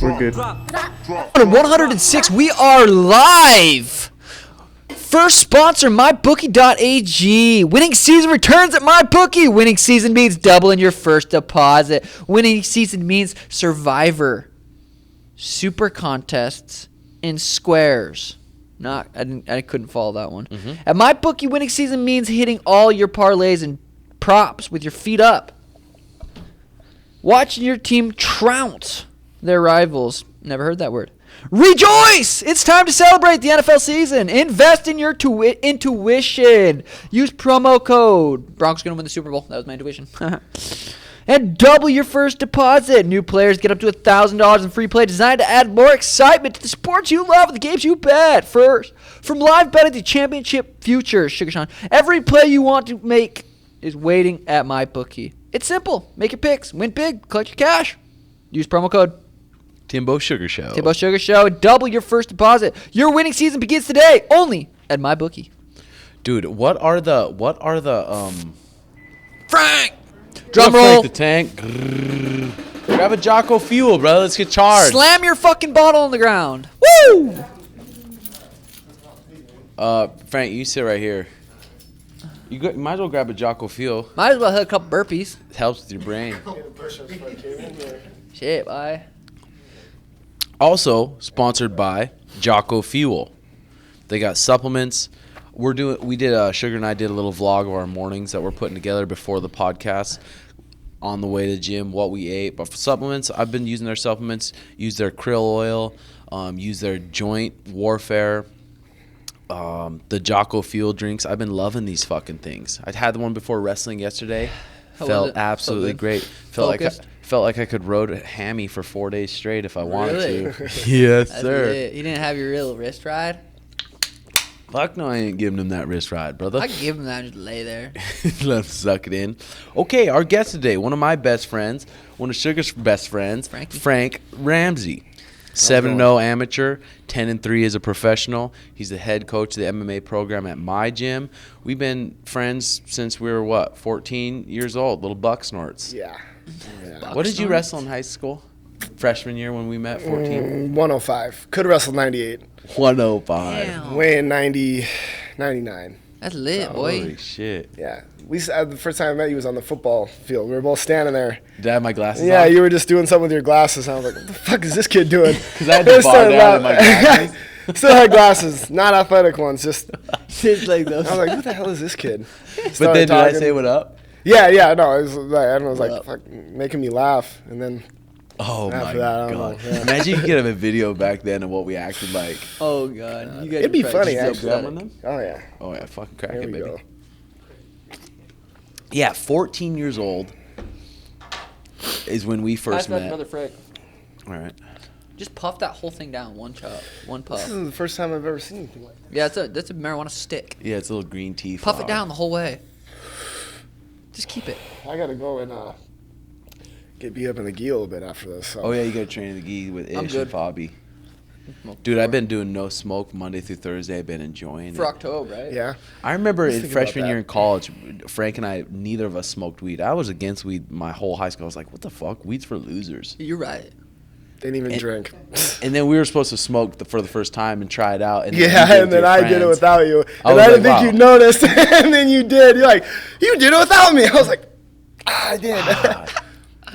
We're good. 106, we are live. First sponsor, MyBookie.ag. Winning season returns at MyBookie. Winning season means doubling your first deposit. Winning season means Survivor, Super Contests, and Squares. I couldn't follow that one. At MyBookie, winning season means hitting all your parlays and props with your feet up. Watching your team trounce their rivals. Never heard that word. Rejoice! It's time to celebrate the NFL season. Invest in your intuition. Use promo code. Broncos going to win the Super Bowl. That was my intuition. And double your first deposit. New players get up to $1,000 in free play designed to add more excitement to the sports you love and the games you bet. First, from live betting to championship futures, Sugar Sean, every play you want to make is waiting at MyBookie. It's simple. Make your picks. Win big. Collect your cash. Use promo code Timbo Sugar Show. Timbo Sugar Show. Double your first deposit. Your winning season begins today, only at MyBookie. Dude, what are the Frank! Drum roll. Frank the tank. Grrr. Grab a Jocko Fuel, bro. Let's get charged. Slam your fucking bottle on the ground. Woo! Frank, you sit right here. You might as well grab a Jocko Fuel. Might as well hit a couple burpees. It helps with your brain. Shit, bye. Also sponsored by Jocko Fuel. They got supplements. Sugar and I did a little vlog of our mornings that we're putting together before the podcast on the way to the gym, what we ate. But for supplements, I've been using their supplements, use their krill oil, use their joint warfare, the Jocko Fuel drinks. I've been loving these fucking things. I had the one before wrestling yesterday. Felt absolutely great. Felt like I could road a hammy for 4 days straight if I wanted to. Yes, That's sir. lit. You didn't have your real wrist ride? Fuck no, I ain't giving him that wrist ride, brother. I could give him that and just lay there. Let him suck it in. Okay, our guest today, one of my best friends, one of Sugar's best friends, Frank Ramsey. 7-0 amateur, 10-3 as a professional. He's the head coach of the MMA program at my gym. We've been friends since we were, 14 years old, little buck snorts. Yeah. What did you wrestle in high school? Freshman year when we met, 14? 105. Could have wrestled 98. 105. Damn. Weighing 99. That's lit, boy. Holy shit. Yeah. The first time I met you was on the football field. We were both standing there. Did I have my glasses Yeah, on? you were just doing something with your glasses. And I was like, what the fuck is this kid doing? Because I had to bar down in my glasses. Still had glasses. Not athletic ones. Just like those. I was like, who the hell is this kid? But Started then did I talking. say what up? Yeah, no. It was like, everyone was like, fuck, making me laugh. And then Oh, after my that, I don't God. know, yeah. Imagine you could have a video back then of what we acted like. Oh, God. You guys It'd be are funny, practicing actually. so Grabbing them? Oh, yeah. Oh, yeah. Fucking crack There it, we baby. go. Yeah, 14 years old is when we first met. Brother Frick. All right. Just puff that whole thing down. One puff. This is the first time I've ever seen anything like that. Yeah, that's a marijuana stick. Yeah, it's a little green tea. Puff fog. it down the whole way. Just keep it. I gotta go and get beat up in the gi a little bit after this. So. Oh, yeah, you got to train in the gi with I'm Ish good. and Fabi. Dude, I've been doing no smoke Monday through Thursday. I've been enjoying For it. October, right? Yeah. I remember Let's in think about freshman that. year in college, Frank and I, neither of us smoked weed. I was against weed my whole high school. I was like, what the fuck? Weed's for losers. You're right. Didn't even drink. And then we were supposed to smoke for the first time and try it out. And Yeah, you and then I did it without you. I And was I didn't like, think wow. you noticed. And then you did. You're like, you did it without me. I was like, I did. I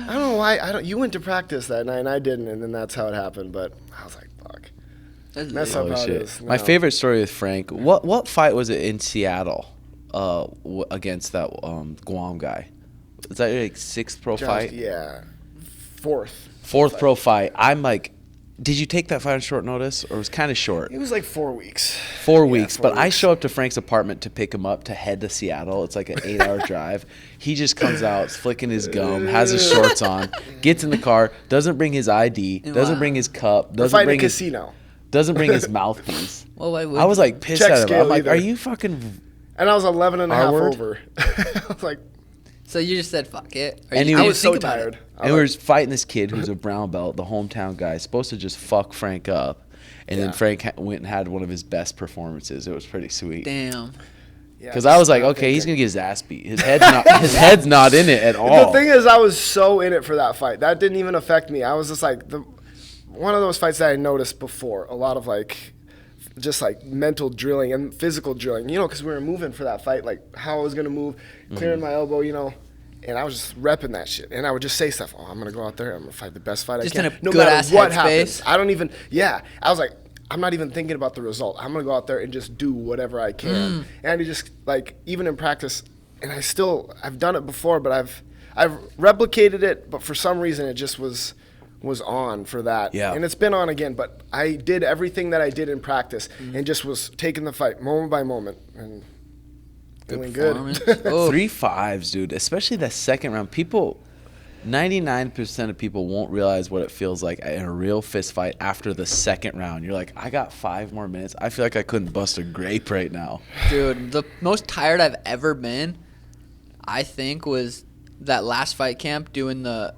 don't know why. You went to practice that night and I didn't. And then that's how it happened. But I was like, fuck. That's That's lit. how Holy it shit. is. My No. favorite story with Frank, what fight was it in Seattle against that Guam guy? Was that like sixth pro fight? Yeah. Fourth. Pro fight. I'm like, did you take that fight on short notice, or it was kind of short? It was like 4 weeks. 4 weeks, 4 but I weeks. show up to Frank's apartment to pick him up to head to Seattle. It's like an 8-hour drive. He just comes out, flicking his gum, has his shorts on, gets in the car, doesn't bring his ID, doesn't Wow. bring his cup, We're doesn't fighting bring a his casino. doesn't bring his mouthpiece. Well, why would I was you? like pissed Check at him. scale I'm like, either. are you fucking? And I was 11 and a half R-word? over. I was like, So you just said fuck it. Or And you he I didn't was so think about it? tired. And we were fighting this kid who's a brown belt, the hometown guy, supposed to just fuck Frank up. And then Frank went and had one of his best performances. It was pretty sweet. Damn. Because I was like, okay, he's gonna get his ass beat. His head's not in it at all. The thing is, I was so in it for that fight. That didn't even affect me. I was just like one of those fights that I noticed before. A lot of just like mental drilling and physical drilling. You know, because we were moving for that fight, like how I was gonna move, clearing my elbow. You know. And I was just repping that shit. And I would just say stuff. Oh, I'm going to go out there. I'm going to fight the best fight Just I can. in a no good matter ass what headspace. happens. I don't even, I was like, I'm not even thinking about the result. I'm going to go out there and just do whatever I can. And I just, like, even in practice, and I've done it before, but I've replicated it, but for some reason it just was on for that. Yeah. And it's been on again, but I did everything that I did in practice and just was taking the fight moment by moment. And doing good. 3 5s, dude. Especially that second round. 99% of people won't realize what it feels like in a real fist fight after the second round. You're like, I got 5 more minutes. I feel like I couldn't bust a grape right now. Dude, the most tired I've ever been, I think, was that last fight camp doing the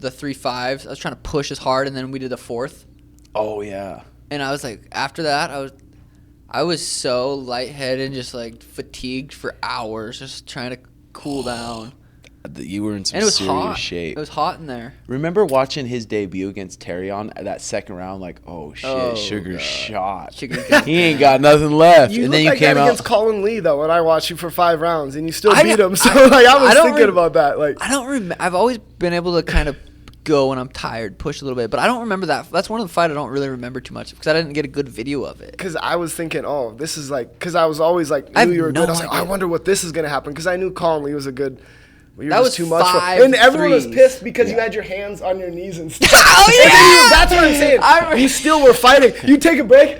3 5s. I was trying to push as hard, and then we did the 4th. Oh, yeah. And I was like, after that, I was so lightheaded and just like fatigued for hours, just trying to cool down. You were in some And it was serious hot. shape. It was hot in there. Remember watching his debut against Terry on that second round? Like, oh shit, Oh, Sugar's God. shot. Sugar's He ain't got nothing left. You and looked then you like came that out. against Colin Lee, though, when I watched you for 5 rounds, and you still I beat know- him. So, like, I was don't thinking about that. Like, I don't remember. I've always been able to kind of go when I'm tired, push a little bit, but I don't remember that. That's one of the fights I don't really remember too much because I didn't get a good video of it. because I was thinking, oh, this is like, because I was always like, I have knew you were no good. I was like, idea. I wonder what this is going to happen, because I knew Colin Lee was a good. Well, That was too much for, 5 and everyone was threes. pissed because you had your hands on your knees and stuff. Oh, And then yeah! that's what I'm saying. I- You still were fighting. You take a break,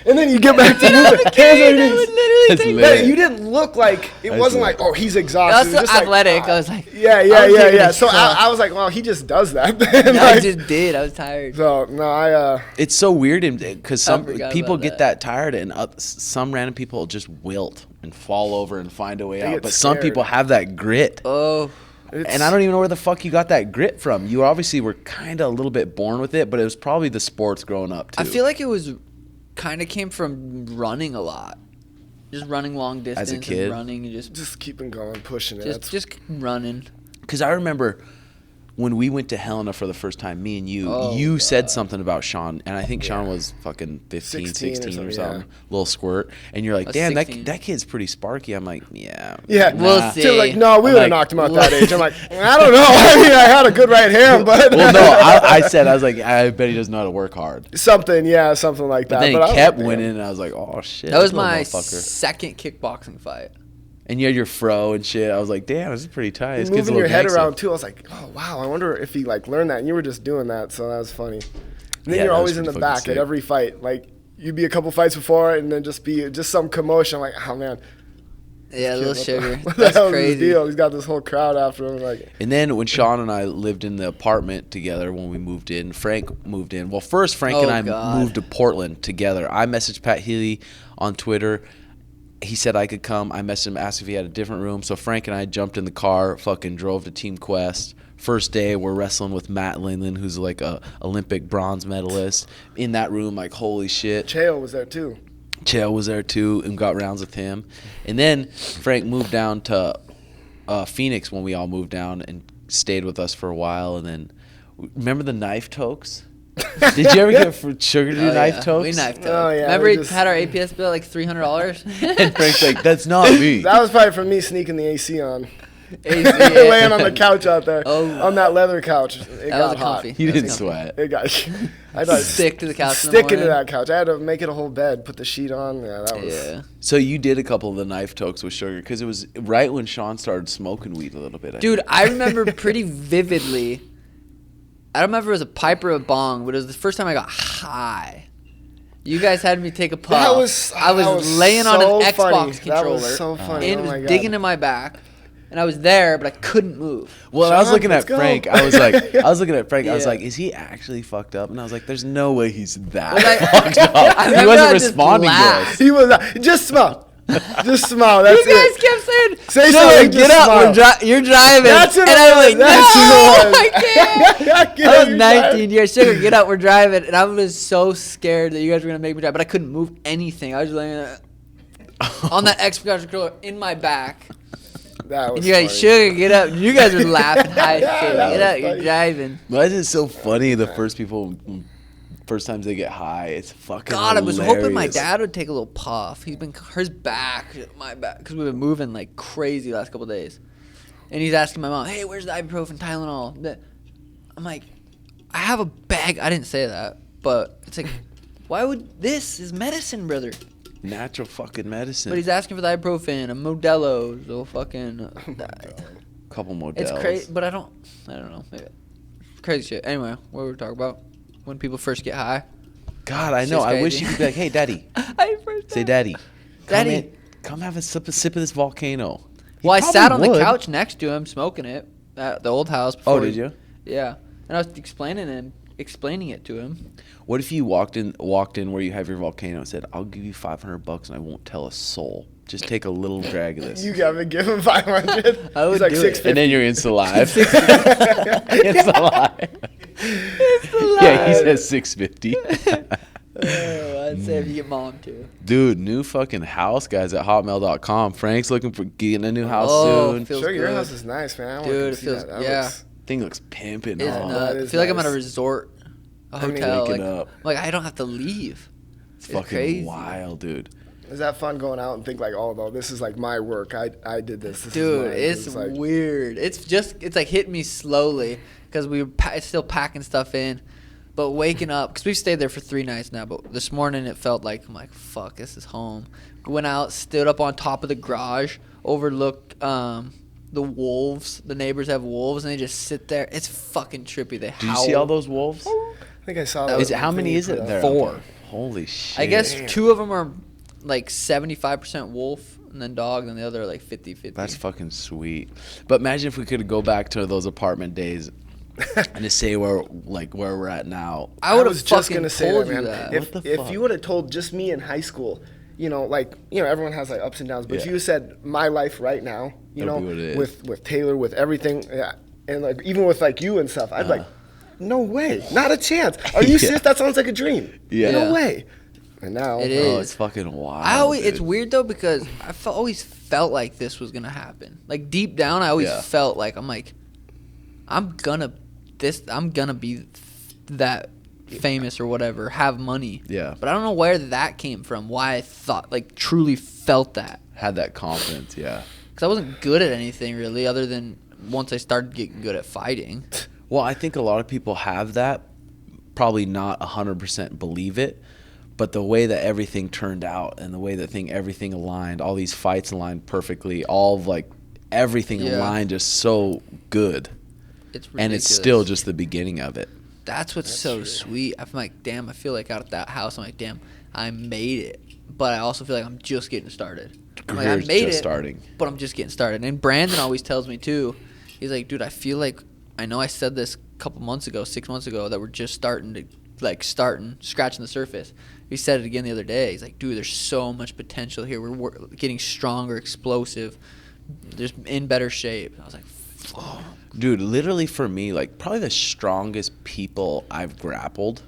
and then you get back to moving. Hands on your knees. That's But lit. you didn't look like, it That's wasn't lit. like, oh, he's I exhausted. was It was so just athletic. Like, I was like, yeah. I was taking a So shot. I was like, well, he just does that. I Like, just did. I was tired. so no, It's so weird because some forgot people about get that tired and some random people just wilt and fall over and find a way out. get But some scared. people have that grit. Oh, And I don't even know where the fuck you got that grit from. You obviously were kind of a little bit born with it, but it was probably the sports growing up too. I feel like it was kind of came from running a lot, just running long distance kid? and running and just keeping going, pushing it. just running. Because I remember when we went to Helena for the first time, me and you, Oh, you God. said something about Sean, and I think Sean was fucking 15, 16 16 or or something, something, little squirt. And you're like, was damn, 16. that kid's pretty sparky. I'm like, yeah. Yeah, We'll nah. see. Too, like, no, we I'm would have like, knocked him out that age. I'm like, I don't know. I mean, I had a good right hand, but Well, no, I said, I was like, I bet he doesn't know how to work hard. something like But that. then I he was kept like, winning, and I was like, oh, shit. That was this little my motherfucker. second kickboxing fight. And you had your fro and shit. I was like, damn, this is pretty tight. This kid's a moving little your head gangster. around too. I was like, oh wow, I wonder if he like learned that. And you were just doing that, so that was funny. And then Yeah, you're that always was in the fucking back sick. at every fight. Like you'd be a couple fights before, and then just be just some commotion. I'm like, oh man, Yeah, little sugar. What the That's hell is his crazy. deal? He's got this whole crowd after him. Like, And then when Sean and I lived in the apartment together when we moved in, Frank moved in. Well, first Frank Oh, and I God. moved to Portland together. I messaged Pat Healy on Twitter. He said I could come. I messaged him, asked if he had a different room. So Frank and I jumped in the car, fucking drove to Team Quest. First day, we're wrestling with Matt Lindland, who's like a Olympic bronze medalist. In that room, like, holy shit. Chael was there too. Chael was there too and got rounds with him. And then Frank moved down to Phoenix when we all moved down and stayed with us for a while. And then, remember the knife tokes? Did you ever get for Sugar to do Oh, knife yeah. tokes? We knifed Oh, him. yeah, Remember we he just- had our APS bill like $300? And Frank's like, that's not me. That was probably from me sneaking the AC on, AC. laying on the couch out there, Oh. on that leather couch. It That got was hot. comfy. He That was didn't comfy. sweat. It got. I thought Stick to the couch in the Stick into morning. that couch. I had to make it a whole bed, put the sheet on. Yeah, that was. Yeah. So you did a couple of the knife tokes with Sugar because it was right when Sean started smoking weed a little bit. Dude, I remember pretty vividly. I don't remember if it was a pipe or a bong, but it was the first time I got high. You guys had me take a puff. That was. I was that was laying on so an Xbox funny. controller. That was so funny. And Oh it my was God. digging in my back. And I was there, but I couldn't move. Well, I was Sean, looking let's at go. Frank. I was like, I was Yeah. like, is he actually fucked up? And I was like, there's no way he's that Well, fucked up. I He remember wasn't I just responding to laughed. us. He was just smell. Just smile. That's You guys it. kept saying, Say "Sugar, something, get just up, smile. you're driving." That's and what I'm it like, was. "No, That's what it was. I can't." Get I up, was you're 19 years. Sugar, get up, we're driving. And I was so scared that you guys were going to make me drive, but I couldn't move anything. I was just like, on that Xbox controller in my back. That was And you're like, funny. "Sugar, get up." You guys were laughing high as Yeah, shit. that Get was up, you're funny. driving. Why is it so funny? The first times they get high, it's fucking God, I was hoping my hilarious. dad would take a little puff. He's been his back, my back, because we've been moving like crazy the last couple of days. And he's asking my mom, "Hey, where's the ibuprofen, Tylenol?" I'm like, "I have a bag." I didn't say that, but it's like, why would this is medicine, brother? Natural fucking medicine. But he's asking for the ibuprofen, a Modelo, so fucking. Couple Models. It's crazy, but I don't know. Maybe. Crazy shit. Anyway, what were we talking about? When people first get high. God, I know. Shit's I wish crazy. you could be like, "Hey, daddy." I first Say, "Daddy." Daddy. Come have a sip of this volcano. He Well, I probably sat on the would. couch next to him smoking it at the old house. Before Oh, did you? Yeah, and I was explaining it to him. What if you walked in where you have your volcano and said, "I'll give you $500 and I won't tell a soul. Just take a little drag of this." You gotta give him 500. I would He's like do it. 650. And then you're insta live. Insta live. Yeah, he says 650. Oh, I'd say if you get mom too. Dude, new fucking house, guys, at hotmail.com. Frank's looking for getting a new house Oh, soon. feels Sure, your good. house is nice, man. I wanna Dude, come it see feels- that. That yeah. looks- Thing looks pimping. It's huh? nuts. I is feel like I'm at a nice. resort, a I mean, hotel. waking Like, up. like I don't have to leave. It's It's fucking crazy. wild, dude. Is that fun going out and think like, oh, no, this is like my work. I did this. This Dude, is mine. it's like, weird. It's like hitting me slowly because we were still packing stuff in, but waking up because we've stayed there for 3 nights now. But this morning it felt like I'm like, fuck, this is home. Went out, stood up on top of the garage, overlooked the wolves. The neighbors have wolves and they just sit there. It's fucking trippy. They Do you howl. see all those wolves? I think I saw that. Is it, how many is it there? 4. Holy shit. I guess Damn. 2 of them are like 75% wolf and then dog, and the other are like 50-50. That's fucking sweet. But imagine if we could go back to those apartment days and just say where we're at now. I would have was just fucking gonna say told that, you man. that. If What the fuck? you would have told just me in high school, everyone has like ups and downs, but if Yeah. you said my life right now, That'll be what it is. with Taylor, with everything, yeah, and like even with like you and stuff, I'd like, no way, not a chance. Are you Yeah. serious? That sounds like a dream. Yeah. No way. And now It Oh, is. it's fucking wild. It's dude. weird though because always felt like this was gonna happen. Like deep down, I always Yeah. felt like I'm gonna be that famous or whatever, have money. Yeah. But I don't know where that came from. Why I thought truly felt that Had that confidence, yeah. because I wasn't good at anything really, other than once I started getting good at fighting. Well, I think a lot of people have that, probably not 100% believe it, but the way that everything turned out and the way that everything aligned, all these fights aligned perfectly, all of everything Yeah. aligned just so good. It's And it's ridiculous. still just the beginning of it. That's what's so sweet. I'm like, damn, I feel like out at that house, I'm like, damn, I made it. But I also feel like I'm just getting started. I'm like, I You're made just it, starting. but I'm just getting started. And Brandon always tells me, too, he's like, dude, I feel like, I know I said this a couple months ago, 6 months ago, that we're just scratching the surface. He said it again the other day. He's like, dude, there's so much potential here. We're getting stronger, explosive. There's in better shape. I was like, fuck. Dude, literally for me, probably the strongest people I've grappled,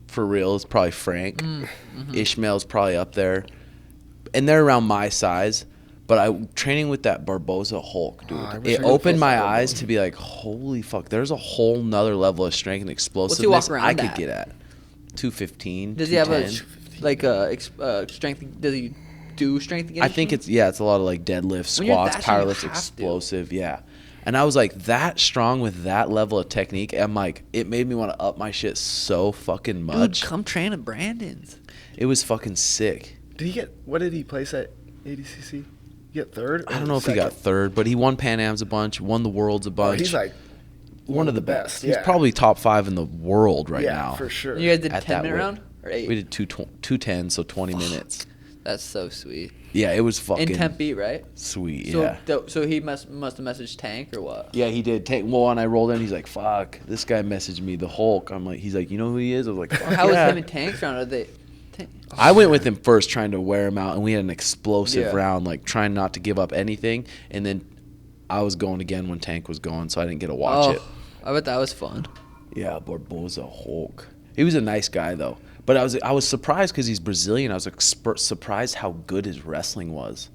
for real, is probably Frank. Mm-hmm. Ishmael's probably up there. And they're around my size. But training with that Barboza Hulk, dude, I wish I it could opened fist my that eyes Barboza. to be like, holy fuck, there's a whole nother level of strength and walk explosiveness around I could at? get at. 215, Does he have a 210. strength? Does he do strength and I think it's a lot of deadlifts, When you're squats, that strong, you powerlift, have to. explosive, yeah. And I was that strong with that level of technique. I'm it made me want to up my shit so fucking much. Dude, come train at Brandon's. It was fucking sick. What did he place at ADCC? You get third? I don't know if he got third, but he won Pan Am's a bunch, won the Worlds a Oh, bunch. he's one of the best. Yeah. He's probably top 5 in the world right yeah, now. for sure. You guys did At 10 that minute weight. round or 8? We did 210, so 20 minutes. That's so sweet. Yeah, it was fucking In Tempe, right? sweet. So, Yeah. so he must have messaged Tank or what? Yeah, he did. When I rolled in, he's like, "Fuck, this guy messaged me, the Hulk." He's like, "You know who he is?" I was like, "Fuck How was yeah." him and Tank's round? Are they? I went with him first, trying to wear him out, and we had an explosive Yeah. round, like trying not to give up anything. And then I was going again when Tank was going, so I didn't get to watch it. I bet that was fun. Yeah, Barboza Hulk. He was a nice guy though, but I was surprised because he's Brazilian. I was surprised how good his wrestling was,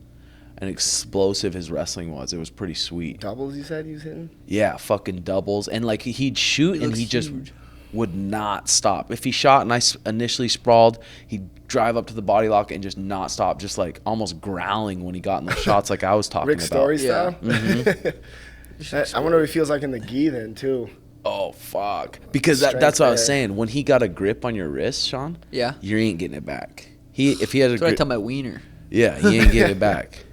and explosive his wrestling was. It was pretty sweet. Doubles, you said he was hitting? Yeah, fucking doubles, and like he'd shoot and looks he just huge. would not stop. If he shot and I initially sprawled, he'd drive up to the body lock and just not stop, just like almost growling when he got in the shots, like I was talking Rick about. Story Yeah. style? I wonder if he feels like in the gi then, too. Oh fuck! Because Strength that's what I was there. saying. When he got a grip on your wrist, Sean, Yeah. you ain't getting it back. If he has a That's what I grip, tell my wiener. yeah, he ain't getting it back.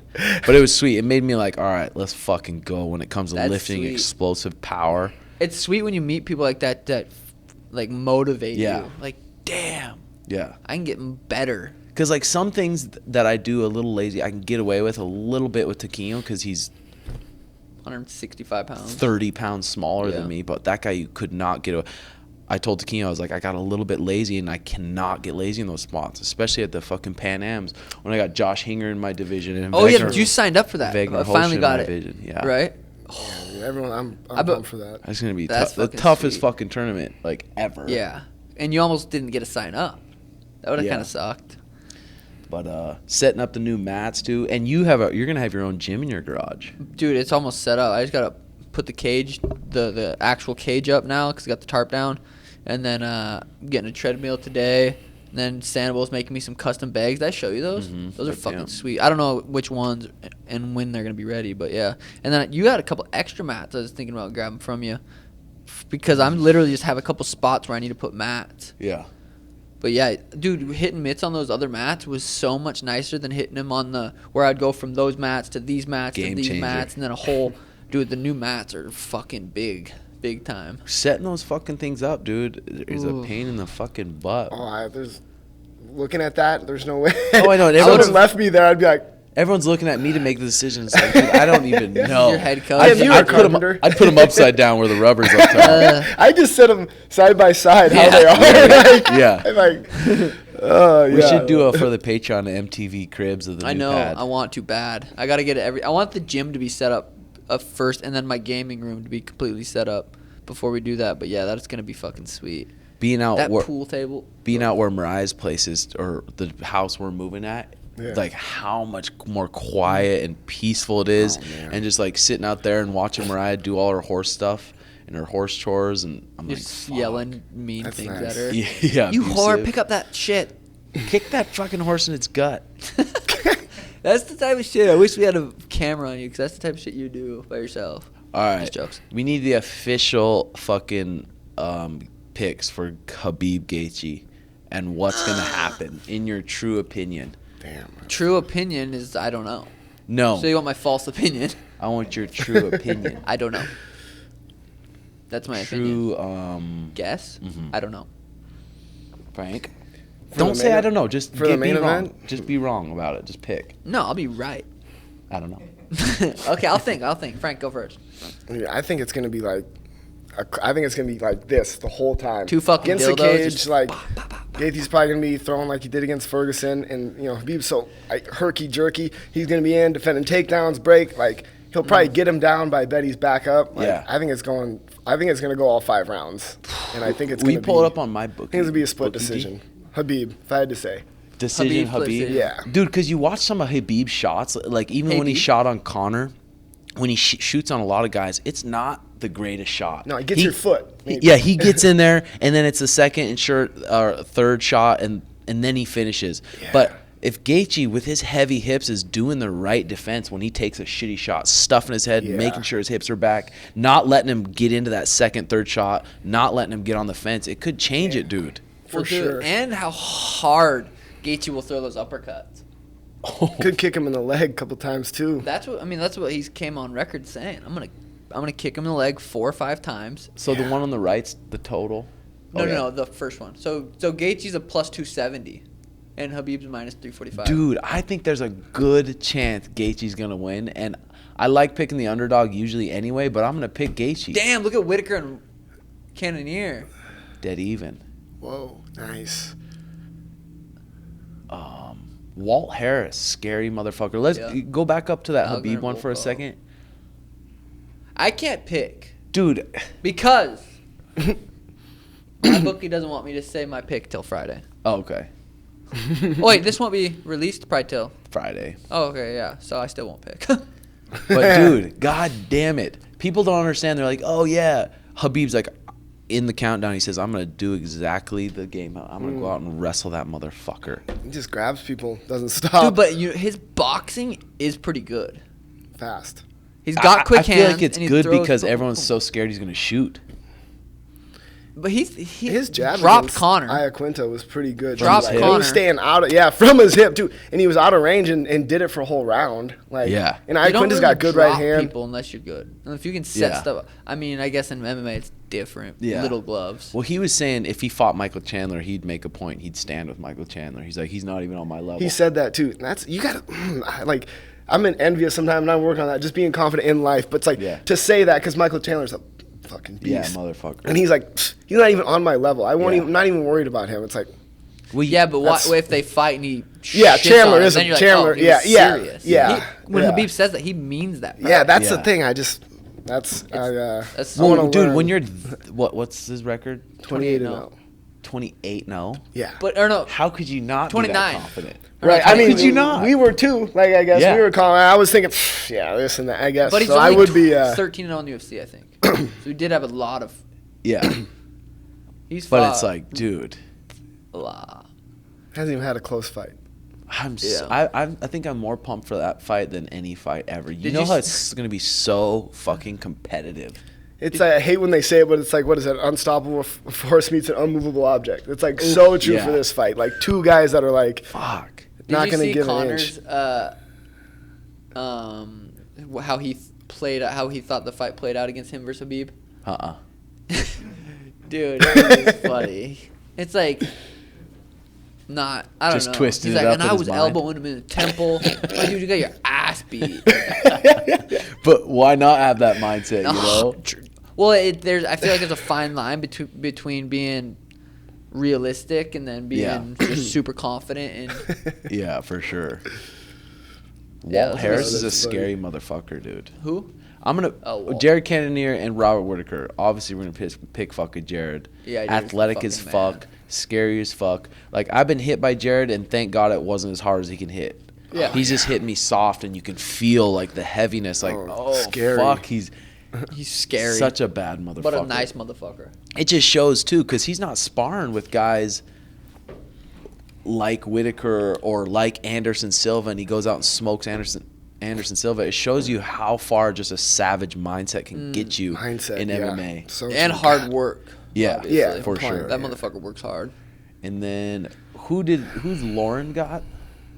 But it was sweet. It made me like, all right, let's fucking go when it comes to That's lifting sweet. explosive power. It's sweet when you meet people like that like motivate Yeah. you. Like, damn, Yeah. I can get better. Because like some things that I do a little lazy, I can get away with a little bit with Taquino because he's 165 pounds. 30 pounds smaller Yeah. than me. But that guy, you could not get away. I told Taquino, I was like, I got a little bit lazy, and I cannot get lazy in those spots, especially at the fucking Pan Ams when I got Josh Hinger in my division. And Oh, yeah, Wegner- you signed up for that. Wegner I finally Hoshin in got my it. division. Yeah. Right? Yeah, everyone, I'm bet- pumped for that. That's going to be That's the fucking toughest sweet. fucking tournament, like, ever. Yeah. And you almost didn't get to sign up. That would have Yeah. kind of sucked. But setting up the new mats, too. And you're going to have your own gym in your garage. Dude, it's almost set up. I just got to put the cage, the actual cage up now because I got the tarp down. And then getting a treadmill today. And then Sandoval's making me some custom bags. Did I show you those? Mhm. Those are Yep, fucking yeah. sweet. I don't know which ones and when they're going to be ready, but yeah. And then you got a couple extra mats I was thinking about grabbing from you. Because I'm literally just have a couple spots where I need to put mats. Yeah. But yeah, dude, hitting mitts on those other mats was so much nicer than hitting them on the where I'd go from those mats to these mats Game to these changer. mats and then a whole. Dude, the new mats are fucking big time. Setting those fucking things up, dude, is a Ooh. pain in the fucking butt. Oh, looking at that, there's no way. Oh, I know, and If someone everyone's- left me there, I'd be like, Everyone's looking at me to make the decisions. Like, dude, I don't even know. Your head coach. I'd, Yeah, you I'd were put 'em- carpenter. I'd put them upside down where the rubber's up top. I just set them side by side how Yeah. they are. like, Yeah. I'm like, oh, yeah. We should do a for the Patreon MTV cribs of the I new know. pad. I want to bad. I gotta get it I want the gym to be set up first, and then my gaming room to be completely set up before we do that. But yeah, that's gonna be fucking sweet. being out That where pool table. where Mariah's place is, or the house we're moving at. Yeah. Like how much more quiet and peaceful it is, Oh, man. and just like sitting out there and watching Mariah do all her horse stuff and her horse chores, and I'm Just like, yelling mean That's things nice. at her. yeah, You whore, abusive. pick up that shit. Kick that fucking horse in its gut. That's the type of shit. I wish we had a camera on you because that's the type of shit you do by yourself. All right, Just jokes. we need the official fucking picks for Khabib Gaethje, and what's gonna happen in your true opinion. Damn. True opinion is I don't know. No, So you want my false opinion? I want your true opinion. I don't know. That's my opinion. True, Guess? Mhm. I don't know. Frank. For Don't the say main I ev- don't know. Just for the be main wrong. event? Just be wrong about it. Just pick. No, I'll be right. I don't know. Okay, I'll think. Frank, go first. I think it's gonna be like, I think it's gonna be like this the whole time. Two fucking against the dildos, cage. just Like Gaethje's probably gonna be throwing like he did against Ferguson, and Khabib's so like herky jerky. He's gonna be in defending takedowns, break. Like he'll probably get him down, but I bet he's back up. Like, Yeah. I think it's gonna go all 5 rounds, and I think it's We gonna pull be, it up on my book. I think it's gonna be a split decision. Habib, if I had to say. Decision, Habib Habib. flips it. Yeah. Dude, because you watch some of Habib's shots, like even when he Habib? shot on Connor, when he shoots on a lot of guys, it's not the greatest shot. No, it gets your foot. Yeah, he gets in there, and then it's the second and third shot, and then he finishes. Yeah. But if Gaethje, with his heavy hips, is doing the right defense when he takes a shitty shot, stuffing his head, Yeah. making sure his hips are back, not letting him get into that second, third shot, not letting him get on the fence, it could change it, dude. For Well, dude, sure. And how hard Gaethje will throw those uppercuts. Could kick him in the leg a couple times too. That's what he's came on record saying. I'm gonna kick him in the leg 4 or 5 times. So the one on the right's the total? No, Oh, yeah. no, the first one. So Gaethje's a plus 270, and Habib's minus 345. Dude, I think there's a good chance Gaethje's going to win, and I like picking the underdog usually anyway, but I'm going to pick Gaethje. Damn! Look at Whitaker and Cannonier. Dead even. Whoa, nice. Walt Harris, scary motherfucker. Let's go back up to that Khabib one for a second. I can't pick, dude, because my bookie doesn't want me to say my pick till Friday. Oh, okay. Oh, wait, this won't be released probably till Friday. Oh, okay, yeah. So I still won't pick. But dude, god damn it. People don't understand. They're like, oh yeah. Habib's like, in the countdown, he says, I'm going to do exactly the game. I'm going to go out and wrestle that motherfucker. He just grabs people, doesn't stop. Dude, but his boxing is pretty good. Fast. He's got quick hands. I feel like it's good because everyone's so scared he's going to shoot. But his jab dropped Connor. Iaquinta was pretty good. Dropped Connor. He was staying out of from his hip too, and he was out of range and did it for a whole round. And Iaquinta's got good right hand. People unless you're good, and if you can set stuff. I mean, I guess in MMA it's different. Yeah. Little gloves. Well, he was saying if he fought Michael Chandler, he'd make a point. He'd stand with Michael Chandler. He's like, he's not even on my level. He said that too. And you got to I'm envious sometimes, and I work on that. Just being confident in life, but it's to say that because Michael Chandler's a fucking beast. Yeah, motherfucker. And he's like, he's not even on my level. I'm not even worried about him. It's like, well, yeah, but what if they fight and he Chandler isn't Chandler. Like, serious. When Habib says that, he means that. Yeah, that's the thing. Dude, when you're what's his record? 28-0. 28-0. Yeah, but or no, how could you not 29. be that confident? Right, I mean, could you not? We were too. I guess we were calling. I was thinking, this and that. I guess, but he's only I would be 13-0 in the UFC, I think. So he did have a lot of. Yeah. But it's like, dude. A lot. Hasn't even had a close fight. I think I'm more pumped for that fight than any fight ever. You know how it's going to be so fucking competitive. It's I hate when they say it, but it's like, what is it? Unstoppable force meets an unmovable object. It's like so true for this fight. Like two guys that are like, fuck, not going to give Connor's, an inch. How he thought the fight played out against him versus Khabib? Dude, it was funny. It's like, I don't know. Just twisted He's it like, up and in I his was mind. elbowing him in the temple. Like, dude, you got your ass beat. But why not have that mindset, you know? Well, I feel like there's a fine line between being realistic and then being just super confident. And yeah, for sure. Walt Harris is a scary motherfucker, dude. Who? I'm gonna Jared Cannonier and Robert Whitaker. Obviously, we're gonna pick fucking Jared. Yeah, athletic as fuck, scary as fuck. Like I've been hit by Jared, and thank God it wasn't as hard as he can hit. Yeah, he's just hitting me soft, and you can feel like the heaviness. Like scary. Fuck, he's scary. Such a bad motherfucker, but a nice motherfucker. It just shows too, because he's not sparring with guys like Whitaker or like Anderson Silva, and he goes out and smokes Anderson Silva. It shows you how far just a savage mindset can get you in MMA. And hard work. Yeah, for sure. That motherfucker works hard. And then who's Lauren got?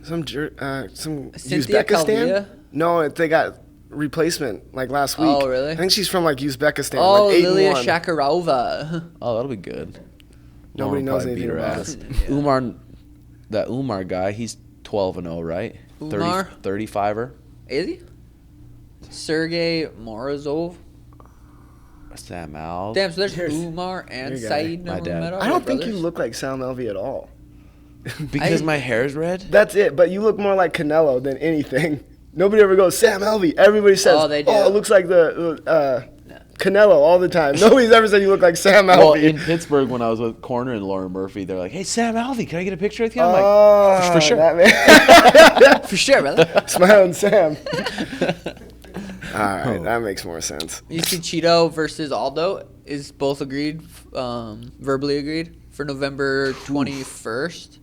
Some Cynthia Uzbekistan? Calvillo? No, they got replacement like last week. Oh, really? I think she's from like Uzbekistan. Oh, like Lilia Shakarova. Oh, that'll be good. Nobody knows anything about it. That Umar guy, he's 12-0, right? Umar? 35er. Is he? Sergey Morozov. Sam Alvey. Damn, so there's Umar and Saeed Nurmagomedov. I don't think you look like Sam Alvey at all. Because my hair is red? That's it, but you look more like Canelo than anything. Nobody ever goes, Sam Alvey. Everybody says, they do. it looks like the Canelo all the time. Nobody's ever said you look like Sam Alvey. Well, in Pittsburgh, when I was with Corner and Lauren Murphy, they're like, hey, Sam Alvey, can I get a picture with you? I'm like, for sure. For sure, brother. Smiling Sam. All right, that makes more sense. You see Cheeto versus Aldo is both agreed, verbally agreed, for November 21st.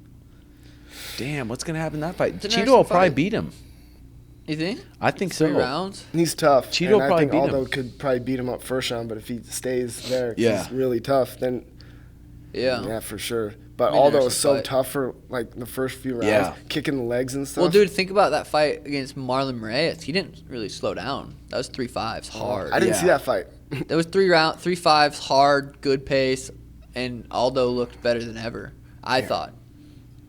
Damn, what's going to happen in that fight? Cheeto will probably beat him. You think? I think so. 3 rounds? He's tough. Cheeto and I probably think beat Aldo him. could probably beat him up first round, but if he stays there, he's really tough, then yeah, for sure. But Aldo is so tough for like the first few rounds, kicking the legs and stuff. Well, dude, think about that fight against Marlon Moraes. He didn't really slow down. That was 3-5s, hard. I didn't see that fight. There was 3-5s, hard, good pace, and Aldo looked better than ever. I thought.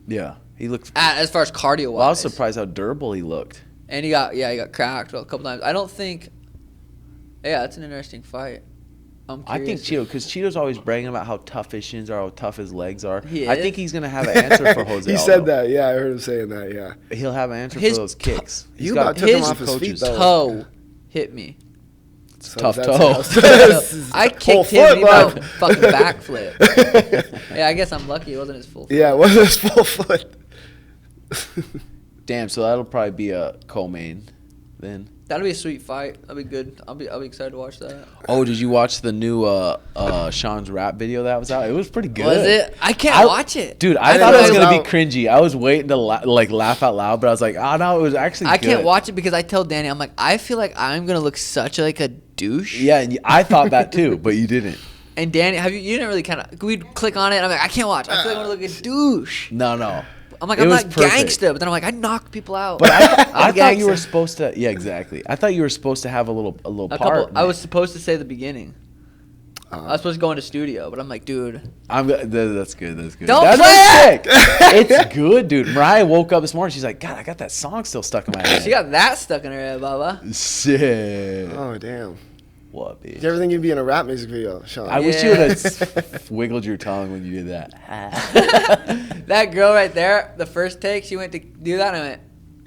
Yeah, he looked. As far as cardio wise, well, I was surprised how durable he looked. And he got cracked a couple times. I don't think. Yeah, that's an interesting fight. I'm I think curious. Cheeto, because Cheeto's always bragging about how tough his shins are, how tough his legs are. He I is? think he's gonna have an answer for Jose. He Aldo. said that. Yeah, I heard him saying that. Yeah. He'll have an answer His for those kicks. He's You got about took him his off his feet, though. toe hit me. So tough that's- toe. I Whole kicked him. foot, He about bud. fucking backflip. Yeah, I guess I'm lucky it wasn't his full foot. Yeah, it was his full foot. Damn, so that'll probably be a co-main then. That'll be a sweet fight. That'll be good. I'll be excited to watch that. Oh, did you watch the new Sean's rap video that was out? It was pretty good. Was it? I can't watch it. Dude, I I thought didn't it was know gonna it be was cringy. I was waiting to laugh out loud, but I was like, oh no, it was actually I good. can't watch it because I tell Danny, I'm like, I feel like I'm gonna look such like a douche. Yeah, and I thought that too, but you didn't. And Danny, you didn't really kind of. We'd click on it. And I'm like, I can't watch. I feel like I'm gonna look like a douche. No. I'm like, It I'm was not perfect. gangsta, but then I'm like, I knock people out. But I I'm thought you gangsta. were supposed to. Yeah, exactly. I thought you were supposed to have a little a part. couple. in I it. was supposed to say the beginning. I was supposed to go into studio, but I'm like, dude. That's good. That's good. Don't That's play sick. It's good, dude. Mariah woke up this morning. She's like, God, I got that song still stuck in my head. She got that stuck in her head, Baba. Shit. Oh, damn. What, bitch? You ever think you'd be in a rap music video, Sean? I wish you would Yeah. have wiggled your tongue when you did that. That girl right there, the first take, she went to do that, and I went,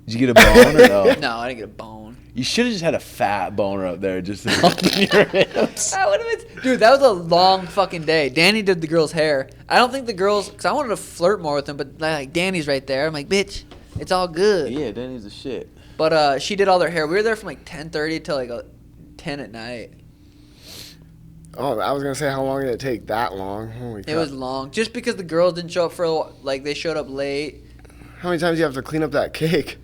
Did you get a bone or no? no, I didn't get a bone. You should have just had a fat boner up there just in your hips. That would've been, dude, that was a long fucking day. Danny did the girl's hair. I don't think the girls, because I wanted to flirt more with them, but like Danny's right there. I'm like, bitch, it's all good. Yeah, Danny's a shit. But she did all their hair. We were there from like 10:30 till like 10 at night. Oh, I was going to say, how long did it take that long? Holy It crap. was long. Just because the girls didn't show up like they showed up late. How many times do you have to clean up that cake?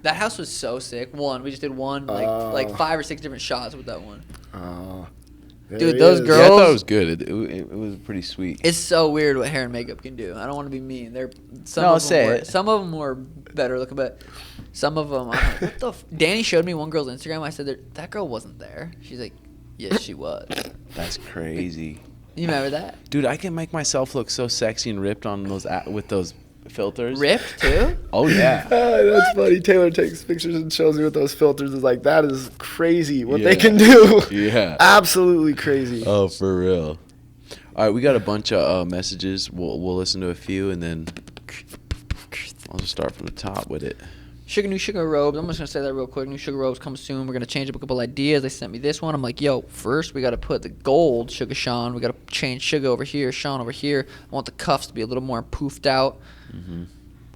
That house was so sick. We just did one, Oh. like 5 or 6 different shots with that one. Oh. there Dude, he those is. girls- Yeah, I thought it was good. It was pretty sweet. It's so weird what hair and makeup can do. I don't want to be mean. Some of them were better looking, but some of them, I'm like, what the Danny showed me one girl's Instagram. I said, that girl wasn't there. She's like, yes, she was. That's crazy. You remember that? Dude, I can make myself look so sexy and ripped on those with those filters. Ripped, too? Oh, yeah. That's funny. Taylor takes pictures and shows me with those filters. It's like, that is crazy what they Yeah. can do. Yeah. Absolutely crazy. Oh, for real. All right, we got a bunch of messages. We'll listen to a few, and then I'll just start from the top with it. New sugar robes. I'm just gonna say that real quick. New sugar robes come soon. We're gonna change up a couple ideas. They sent me this one. I'm like, yo, first we gotta put the gold sugar Sean. We gotta change sugar over here, Sean over here. I want the cuffs to be a little more poofed out. Mm-hmm.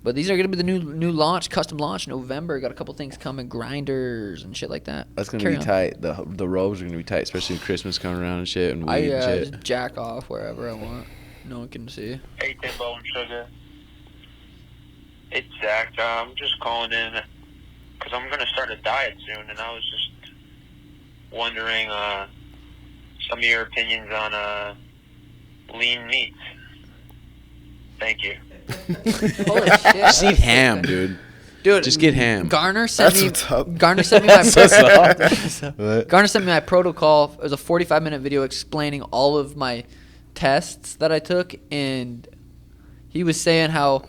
But these are gonna be the new launch, custom launch, November. Got a couple things coming, grinders and shit like that. That's gonna Carry be on. tight. The robes are gonna be tight, especially with Christmas coming around and shit, and weed I and shit. just jack off wherever I want. No one can see. Hey, Timbo and Sugar. It's Zach. I'm just calling in because I'm going to start a diet soon, and I was just wondering some of your opinions on lean meats. Thank you. Holy shit. Just eat ham, dude. Dude, Just get ham. Garner sent That's me. what's up. Garner sent me my. That's what's up. Garner sent me my protocol. It was a 45-minute video explaining all of my tests that I took, and he was saying how,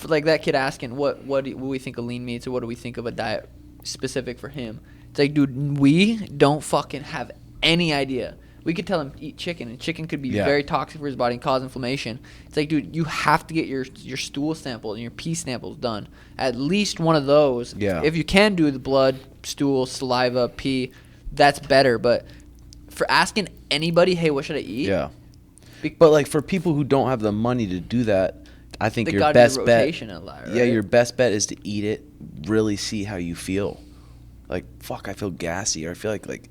like that kid asking what do we think of lean meats or what do we think of a diet specific for him. It's like, dude, we don't fucking have any idea. We could tell him to eat chicken, and chicken could be Yeah. very toxic for his body and cause inflammation. It's like, dude, you have to get your stool sample and your pee samples done. At least one of those. Yeah. If you can do the blood, stool, saliva, pee, that's better. But for asking anybody, hey, what should I eat? Yeah. Be- But like for people who don't have the money to do that, I think They your gotta do best bet. rotation a lot, Yeah, right? your best bet is to eat it. Really see how you feel. Like fuck, I feel gassy, or I feel like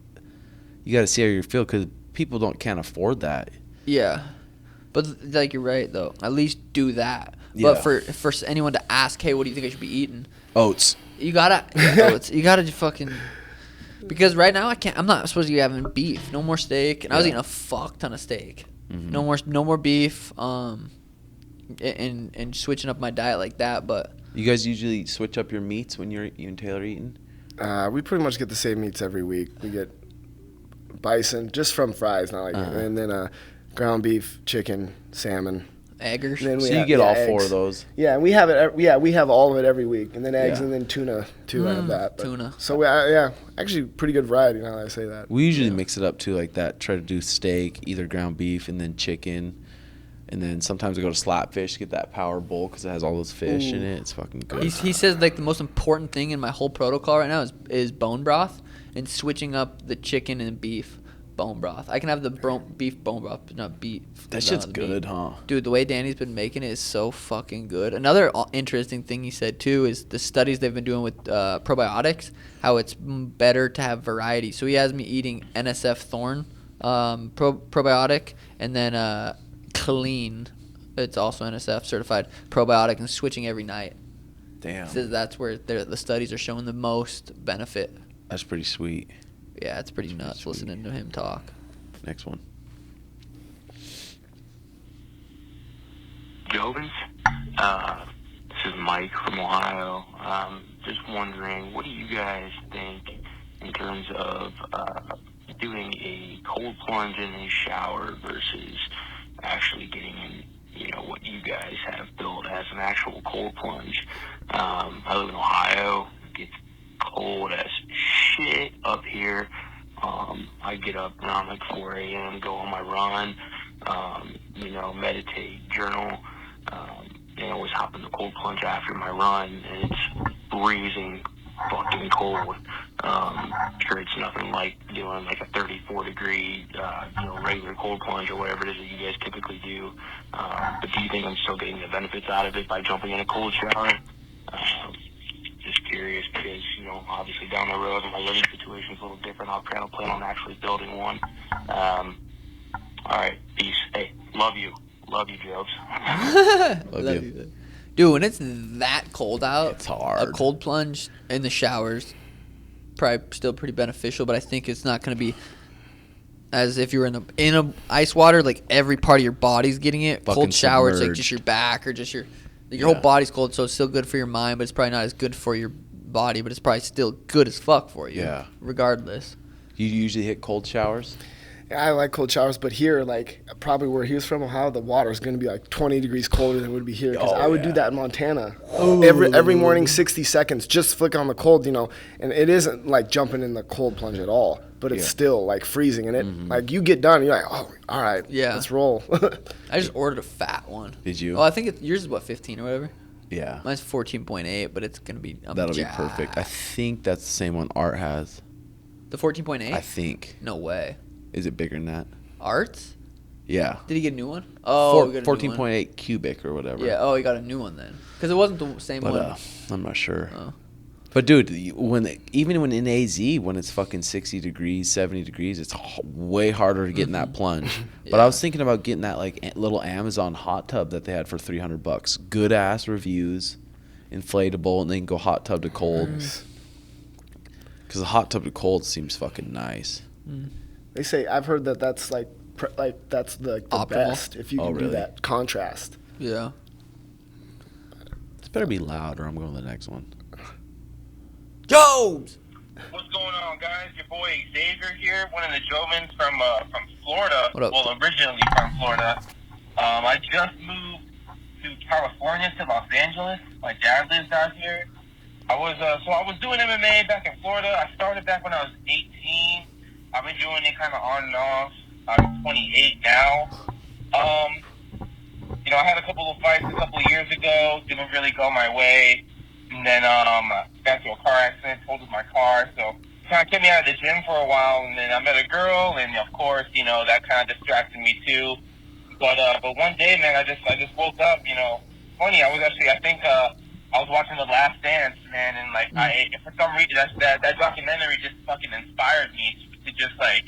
you got to see how you feel because people can't afford that. Yeah. But like you're right though. At least do that. Yeah. But for anyone to ask, hey, what do you think I should be eating? Oats. You gotta you gotta just fucking, because right now I'm not supposed to be having beef. No more steak. And I was Yeah. eating a fuck ton of steak. Mhm. No more beef. And switching up my diet like that. But You guys usually switch up your meats when you and Taylor eating? We pretty much get the same meats every week. We get bison, just from fries, not like, Uh-huh. and then ground beef, chicken, salmon. Eggers. And then So you get all 4 eggs. of those. Yeah, and we have it. We have all of it every week, and then eggs, Yeah. and then tuna too. I have that. But, Tuna. So actually pretty good variety now that I say that. We usually mix it up too, like that. Try to do steak, either ground beef, and then chicken. And then sometimes we go to Slapfish to get that power bowl because it has all those fish in it. It's fucking good. He says like the most important thing in my whole protocol right now is bone broth and switching up the chicken and beef bone broth. I can have the beef bone broth, but not beef. That shit's good, huh? Dude, the way Danny's been making it is so fucking good. Another interesting thing he said too is the studies they've been doing with probiotics, how it's better to have variety. So he has me eating NSF Thorn probiotic, and then Clean, it's also NSF certified probiotic, and switching every night. Damn. He says that's where the studies are showing the most benefit. That's pretty sweet. Yeah, it's pretty nuts listening to him talk. Next one. Jovens, this is Mike from Ohio. Just wondering, what do you guys think in terms of doing a cold plunge in a shower versus actually getting in, what you guys have built as an actual cold plunge? I live in Ohio. It gets cold as shit up here. I get up around like 4 a.m., go on my run, meditate, journal, and always hop in the cold plunge after my run, and it's freezing fucking cold. Sure, it's nothing like doing like a 34 degree, regular cold plunge or whatever it is that you guys typically do. But do you think I'm still getting the benefits out of it by jumping in a cold shower? Just curious because, obviously down the road my living situation is a little different. I'll kind of plan on actually building one. All right, peace. Hey, love you. Love you, Jobs. Love you. Dude, when it's that cold out, It's hard. A cold plunge in the showers, probably still pretty beneficial, but I think it's not going to be as if you were in a ice water, like every part of your body's getting it. Fucking Cold shower, it's like submerged. just your back or just your whole body's cold, so it's still good for your mind, but it's probably not as good for your body, but it's probably still good as fuck for you. Yeah. Regardless. You usually hit cold showers? I like cold showers, but here, like probably where he was from, Ohio, the water is going to be like 20 degrees colder than it would be here. Because I would do that in Montana. Every morning, 60 seconds, just flick on the cold, and it isn't like jumping in the cold plunge at all, but it's still like freezing. And it like you get done, you're like, oh, all right, let's roll. I just ordered a fat one. Did you? Oh, I think yours is what, 15 or whatever? Yeah. Mine's 14.8, but it's going to be That'll be perfect. I think that's the same one Art has. The 14.8? I think. No way. Is it bigger than that? Arts? Yeah. Did he get a new one? Oh, 14.8 cubic or whatever. Yeah. Oh, he got a new one then. Because it wasn't the same But one. I'm not sure. Oh. But dude, even when in AZ, when it's fucking 60 degrees, 70 degrees, it's way harder to get in that plunge. But I was thinking about getting that like little Amazon hot tub that they had for $300. Good ass reviews, inflatable, and then go hot tub to cold. Because the hot tub to cold seems fucking nice. They say I've heard that's like that's the Optimal. best if you can do really? that contrast. Yeah. This better be loud, or I'm going to the next one. Jobs! What's going on, guys? Your boy Xavier here, one of the Jovens from Florida. What up? Well, originally from Florida. I just moved to California, to Los Angeles. My dad lives out here. I was doing MMA back in Florida. I started back when I was 18. I've been doing it kind of on and off. I'm 28 now. I had a couple of fights a couple of years ago. Didn't really go my way. And then got into a car accident, totaled my car. So kind of kept me out of the gym for a while. And then I met a girl, and of course, that kind of distracted me too. But one day, man, I just woke up. Funny. I was watching The Last Dance, man, and like for some reason that documentary just fucking inspired me to just like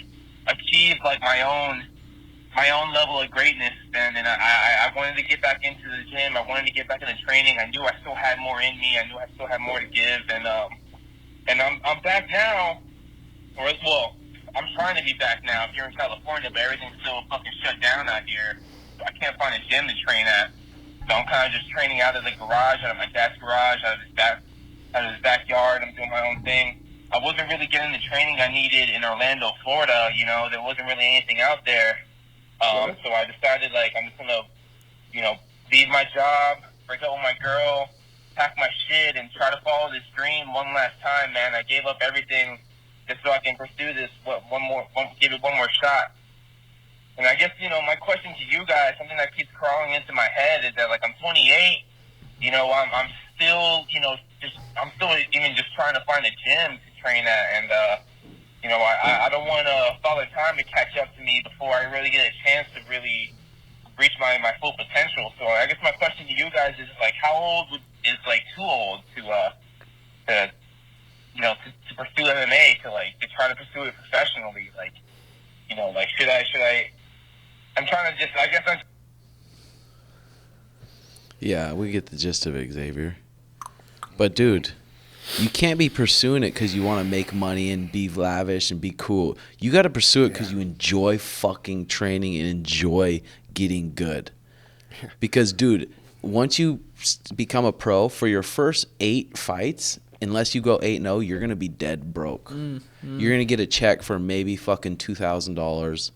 achieve like my own level of greatness, man. And I wanted to get back into the gym. I wanted to get back into training. I knew I still had more in me. I knew I still had more to give, and I'm back now. I'm trying to be back now here in California, but everything's still fucking shut down out here. So I can't find a gym to train at. So I'm kind of just training out of the garage, out of my dad's garage, out of his backyard. I'm doing my own thing. I wasn't really getting the training I needed in Orlando, Florida. There wasn't really anything out there. So I decided, like, I'm just gonna, leave my job, break up with my girl, pack my shit, and try to follow this dream one last time, man. I gave up everything just so I can pursue this give it one more shot. And I guess, my question to you guys, something that keeps crawling into my head is that, like, I'm 28, I'm still, I'm still even just trying to find a gym to train at, and, I don't want Father Time to catch up to me before I really get a chance to really reach my full potential. So I guess my question to you guys is, like, how old is, like, too old to pursue MMA, to try to pursue it professionally? Like, should I, I'm trying to just, I guess I'm. Yeah, we get the gist of it, Xavier. But, dude, you can't be pursuing it because you want to make money and be lavish and be cool. You got to pursue it because you enjoy fucking training and enjoy getting good. Because, dude, once you become a pro, for your first 8 fights, unless you go 8-0, you're going to be dead broke. You're going to get a check for maybe fucking $2,000.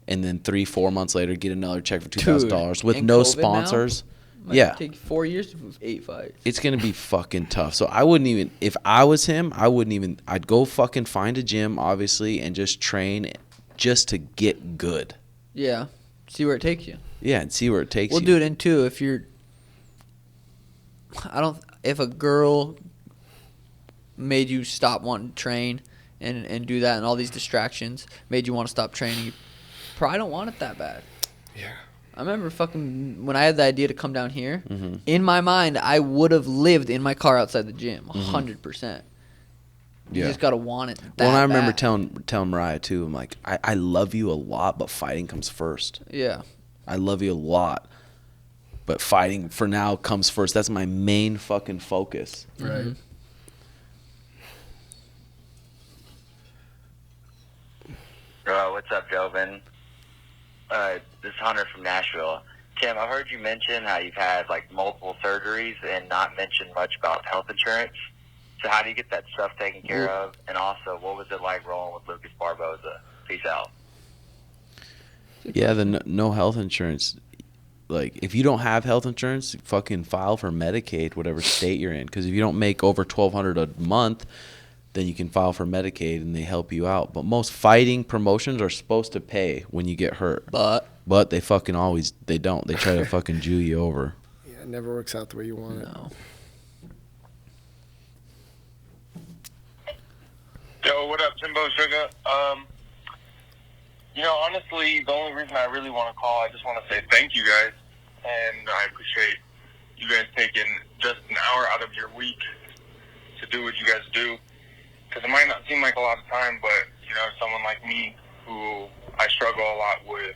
And then 3-4 months later, get another check for $2,000 with no COVID sponsors. Might Yeah. take 4 years to move 8 fights. It's going to be fucking tough. So I wouldn't even, if I was him, I'd go fucking find a gym, obviously, and just train just to get good. Yeah. See where it takes you. Yeah, and see where it takes Well, you. dude, and two, if a girl made you stop wanting to train and do that and all these distractions made you want to stop training, you probably don't want it that bad. Yeah. I remember fucking when I had the idea to come down here, Mm-hmm. in my mind, I would have lived in my car outside the gym, 100%. You Yeah. just got to want it that Well, and I remember bad. telling Mariah, too, I'm like, I love you a lot, but fighting comes first. Yeah. I love you a lot, but fighting for now comes first. That's my main fucking focus. Right. What's up, Joven? This is Hunter from Nashville. Tim, I heard you mention how you've had like multiple surgeries and not mention much about health insurance. So how do you get that stuff taken care of? And also, what was it like rolling with Lucas Barboza? Peace out. Yeah, the no health insurance. Like, if you don't have health insurance, fucking file for Medicaid, whatever state you're in. Because if you don't make over $1,200 a month, then you can file for Medicaid and they help you out. But most fighting promotions are supposed to pay when you get hurt. But they fucking always, they don't. They try to fucking Jew you over. Yeah, it never works out the way you want it. No. Yo, what up, Timbo Sugar? Honestly, the only reason I really want to call, I just want to say thank you guys. And I appreciate you guys taking just an hour out of your week to do what you guys do. Because it might not seem like a lot of time, but, someone like me who I struggle a lot with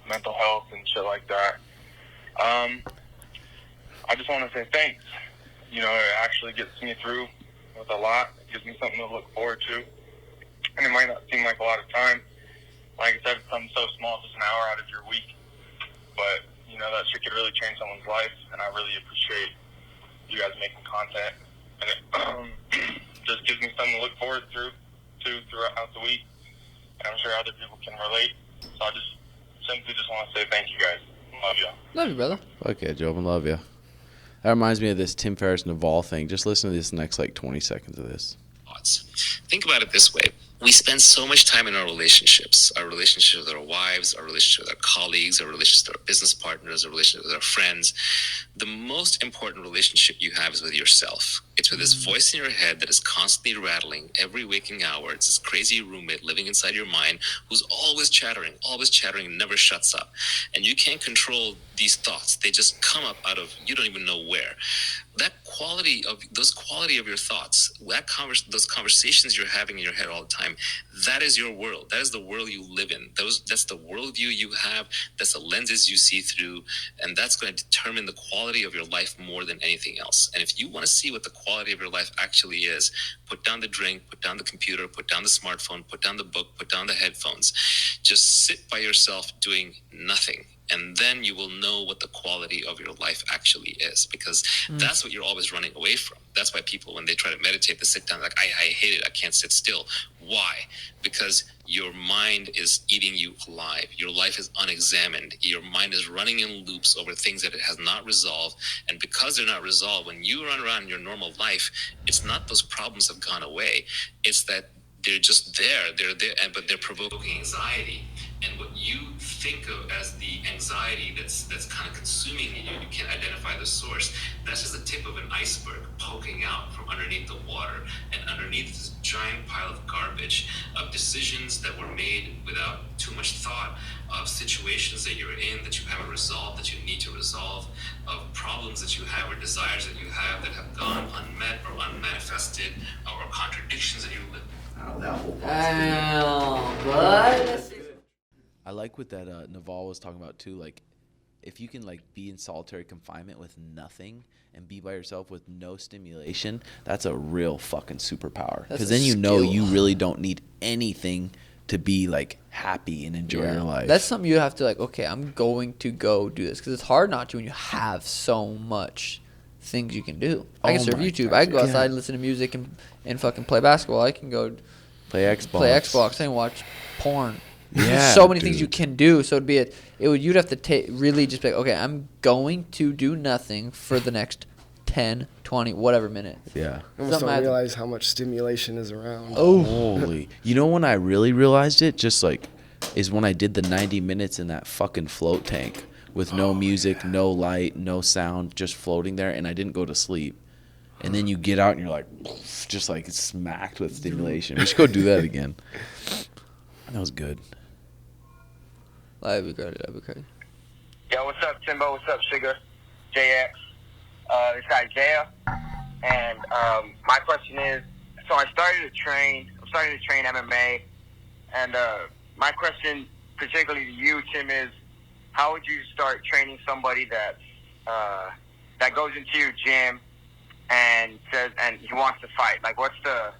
mental health and shit like that, I just want to say thanks. It actually gets me through with a lot. It gives me something to look forward to. And it might not seem like a lot of time. Like I said, it's something so small, just an hour out of your week. But, that shit could really change someone's life. And I really appreciate you guys making content. And it just gives me something to look forward to throughout the week. And I'm sure other people can relate. So I just simply just want to say thank you guys. Love y'all. Love you, brother. Okay, Joven, love you. That reminds me of this Tim Ferriss Naval thing. Just listen to this next, 20 seconds of this. Think about it this way. We spend so much time in our relationships with our wives, our relationship with our colleagues, our relationship with our business partners, our relationship with our friends. The most important relationship you have is with yourself. It's with this voice in your head that is constantly rattling every waking hour. It's this crazy roommate living inside your mind who's always chattering, never shuts up. And you can't control these thoughts. They just come up out of, you don't even know where. Those quality of your thoughts, those conversations you're having in your head all the time, that is your world. That is the world you live in. That's the worldview you have. That's the lenses you see through. And that's going to determine the quality of your life more than anything else. And if you want to see what the quality of your life actually is, put down the drink, put down the computer, put down the smartphone, put down the book, put down the headphones. Just sit by yourself doing nothing. And then you will know what the quality of your life actually is, because that's what you're always running away from. That's why people, when they try to meditate, they sit down like, I hate it. I can't sit still. Why? Because your mind is eating you alive. Your life is unexamined. Your mind is running in loops over things that it has not resolved. And because they're not resolved, when you run around your normal life, it's not those problems have gone away. It's that they're just there. They're there, but they're provoking anxiety. And what you think of as the anxiety that's kind of consuming you can't identify the source. That's just the tip of an iceberg poking out from underneath the water. And underneath this giant pile of garbage, of decisions that were made without too much thought, of situations that you're in that you haven't resolved, that you need to resolve, of problems that you have or desires that you have that have gone unmet or unmanifested, or contradictions that you live. Damn, bud. I like what that Naval was talking about too. Like, if you can like be in solitary confinement with nothing and be by yourself with no stimulation, that's a real fucking superpower. Because then you know you really don't need anything to be like happy and enjoy your life. That's something you have to like. Okay, I'm going to go do this because it's hard not to when you have so much things you can do. I can surf YouTube. I can go outside and listen to music and fucking play basketball. I can go play Xbox. I can watch porn. Yeah, There's so many things you can do. So you'd have to really just be like, okay, I'm going to do nothing for the next 10, 20, whatever minutes. Yeah. I almost don't realize how much stimulation is around. Oh, holy! You know when I really realized it, just like, is when I did the 90 minutes in that fucking float tank with no music, no light, no sound, just floating there, and I didn't go to sleep. And then you get out and you're like, just like smacked with stimulation. We should go do that again. That was good. That'd be great. Yo, what's up, Timbo? What's up, Sugar? JX. This is Isaiah. And my question is, so I'm starting to train MMA. And my question, particularly to you, Tim, is how would you start training somebody that goes into your gym and says, and he wants to fight? Like, what's the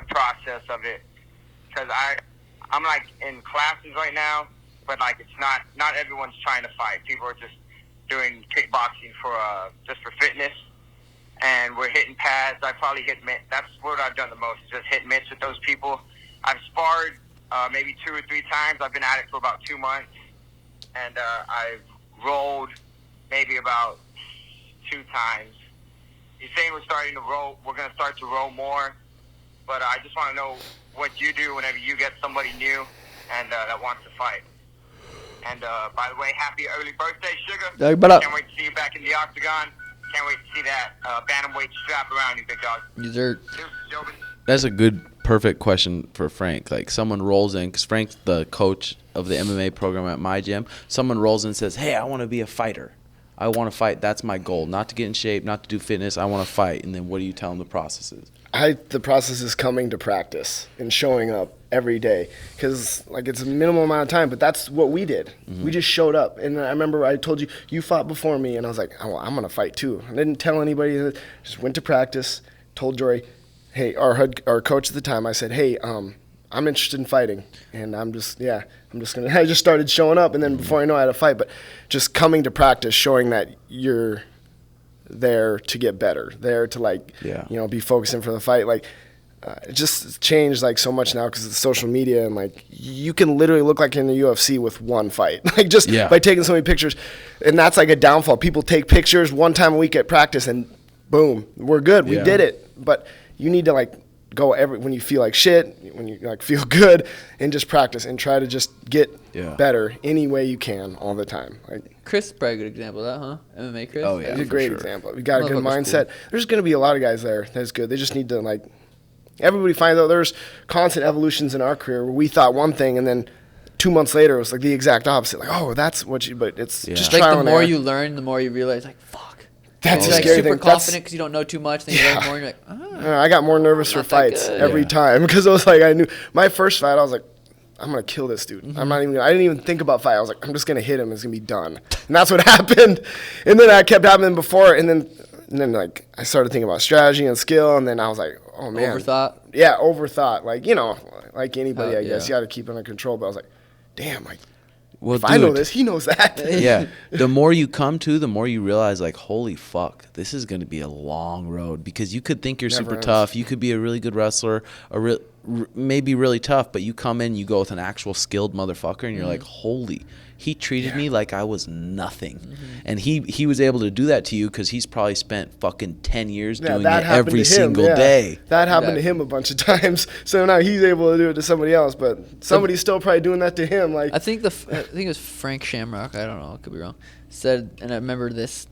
process of it? Because I'm like in classes right now, but like it's not everyone's trying to fight. People are just doing kickboxing for just for fitness, and we're hitting pads. I probably hit mitts. That's what I've done the most, is just hit mitts with those people. I've sparred maybe 2 or 3 times. I've been at it for about 2 months, and I've rolled maybe about 2 times. He's saying we're starting to roll. We're going to start to roll more, but I just want to know what you do whenever you get somebody new and that wants to fight. And by the way, happy early birthday, Sugar. Can't wait to see you back in the octagon. Can't wait to see that bantamweight strap around you, big dog. That's a good, perfect question for Frank. Like, someone rolls in, because Frank's the coach of the MMA program at my gym. Someone rolls in and says, hey, I want to be a fighter. I want to fight. That's my goal. Not to get in shape, not to do fitness. I want to fight. And then what do you tell them the process is? The process is coming to practice and showing up every day, because like it's a minimal amount of time, but that's what we did. We just showed up. And I remember I told you fought before me, and I was like, oh, I'm gonna fight too. I didn't tell anybody. Just went to practice, told Jory, hey, our coach at the time, I said, hey, I'm interested in fighting, and I just started showing up, and then before I know I had a fight. But just coming to practice, showing that you're there to get better, there to be focusing for the fight. Like, it just changed like so much now because of the social media, and like you can literally look like in the UFC with one fight, like just by taking so many pictures. And that's like a downfall. People take pictures one time a week at practice and boom, we're good. We did it. But you need to like go when you feel like shit, when you like feel good, and just practice and try to just get better any way you can all the time. Like, Chris is probably a good example of that, huh? MMA Chris? Oh, yeah. He's a great example. You got a good mindset. Cool. There's going to be a lot of guys there that's good. They just need to, like, everybody finds out there's constant evolutions in our career where we thought one thing and then 2 months later it was like the exact opposite. Like, oh, that's what you, but it's just like trial the more you learn, the more you realize, like, fuck. That's you're a scary super thing. Confident because you don't know too much. Then you learn more and you're like, I got more nervous for fights every time because it was like I knew my first fight, I was like, I'm going to kill this dude. I didn't even think about fight. I was like, I'm just going to hit him. It's going to be done. And that's what happened. And then I kept happening before. And then like I started thinking about strategy and skill. And then I was like, oh, man. Overthought? Yeah, overthought. Like, like anybody, I guess. You got to keep it under control. But I was like, damn, like, if I know this, he knows that. Yeah. The more you come to, the more you realize, like, holy fuck, this is going to be a long road. Because you could think you're super tough. You could be a really good wrestler, may be really tough, but you come in, you go with an actual skilled motherfucker, and you're like, holy, he treated me like I was nothing. And he was able to do that to you because he's probably spent fucking 10 years doing it every single day. That happened to him a bunch of times. So now he's able to do it to somebody else, but somebody's still probably doing that to him. Like I think it was Frank Shamrock. I don't know. I could be wrong. Said, and I remember this.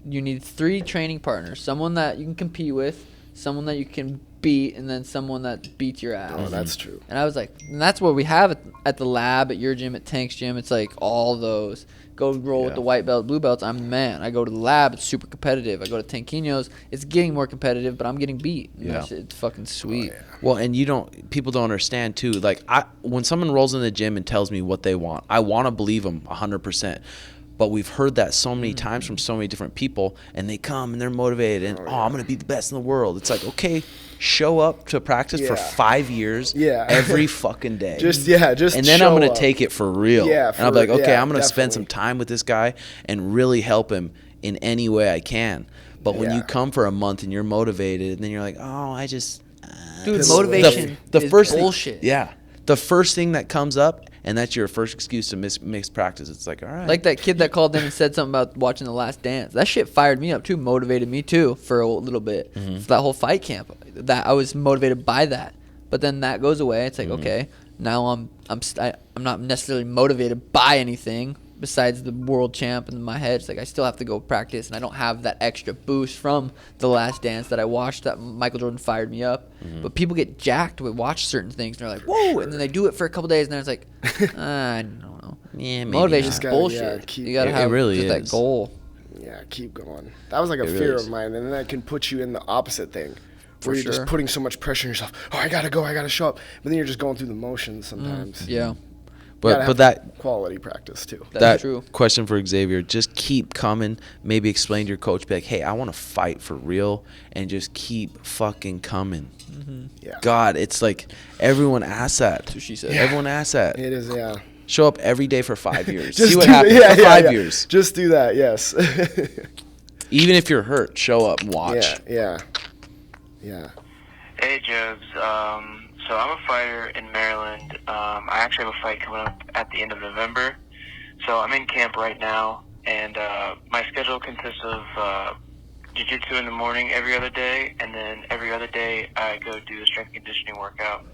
You need 3 training partners: someone that you can compete with, someone that you can beat, and then someone that beats your ass. Oh, that's true. And I was like, and that's what we have at the lab, at your gym, at Tank's gym. It's like all those. Go roll with the white belt, blue belts. I'm the man. I go to the lab. It's super competitive. I go to Tanquino's. It's getting more competitive, but I'm getting beat. Yeah. It's fucking sweet. Oh, yeah. Well, and people don't understand too. Like when someone rolls in the gym and tells me what they want, I want to believe them 100%. But we've heard that so many times from so many different people, and they come and they're motivated and I'm gonna be the best in the world. It's like, okay, show up to practice for 5 years, every fucking day. Just and then I'm gonna take it for real. Yeah, and I'm like, okay, I'm gonna definitely spend some time with this guy and really help him in any way I can. But when you come for a month and you're motivated, and then you're like, oh, I just Dude, motivation the is first bullshit. The first thing that comes up, and that's your first excuse to miss practice. It's like, all right. Like that kid that called in and said something about watching The Last Dance. That shit fired me up too, motivated me too for a little bit. For that whole fight camp, that I was motivated by that. But then that goes away. It's like, okay, now I'm not necessarily motivated by anything besides the world champ in my head. It's like I still have to go practice, and I don't have that extra boost from The Last Dance that I watched that Michael Jordan fired me up. But people get jacked when watch certain things, and they're like, whoa, and then they do it for a couple days, and then it's like, I don't know. Yeah, maybe Motivation is not. bullshit. You gotta have really that is. goal. Yeah, keep going. That was like a fear of mine, and then that can put you in the opposite thing. Where you're just putting so much pressure on yourself. Oh, I gotta go, I gotta show up. But then you're just going through the motions sometimes. Yeah. But that quality practice too. That's true. Question for Xavier: just keep coming. Maybe explain to your coach, be like, "Hey, I want to fight for real," and just keep fucking coming. Yeah. God, it's like everyone asks that. That's what she said. Everyone asks that. It is, yeah. Show up every day for 5 years. Just See what do happens that. for 5 years. Just do that. Yes. Even if you're hurt, show up and watch. Yeah. Hey, Jobs. So I'm a fighter in Maryland. I actually have a fight coming up at the end of November. So I'm in camp right now, and my schedule consists of jiu-jitsu in the morning every other day, and then every other day I go do a strength conditioning workout.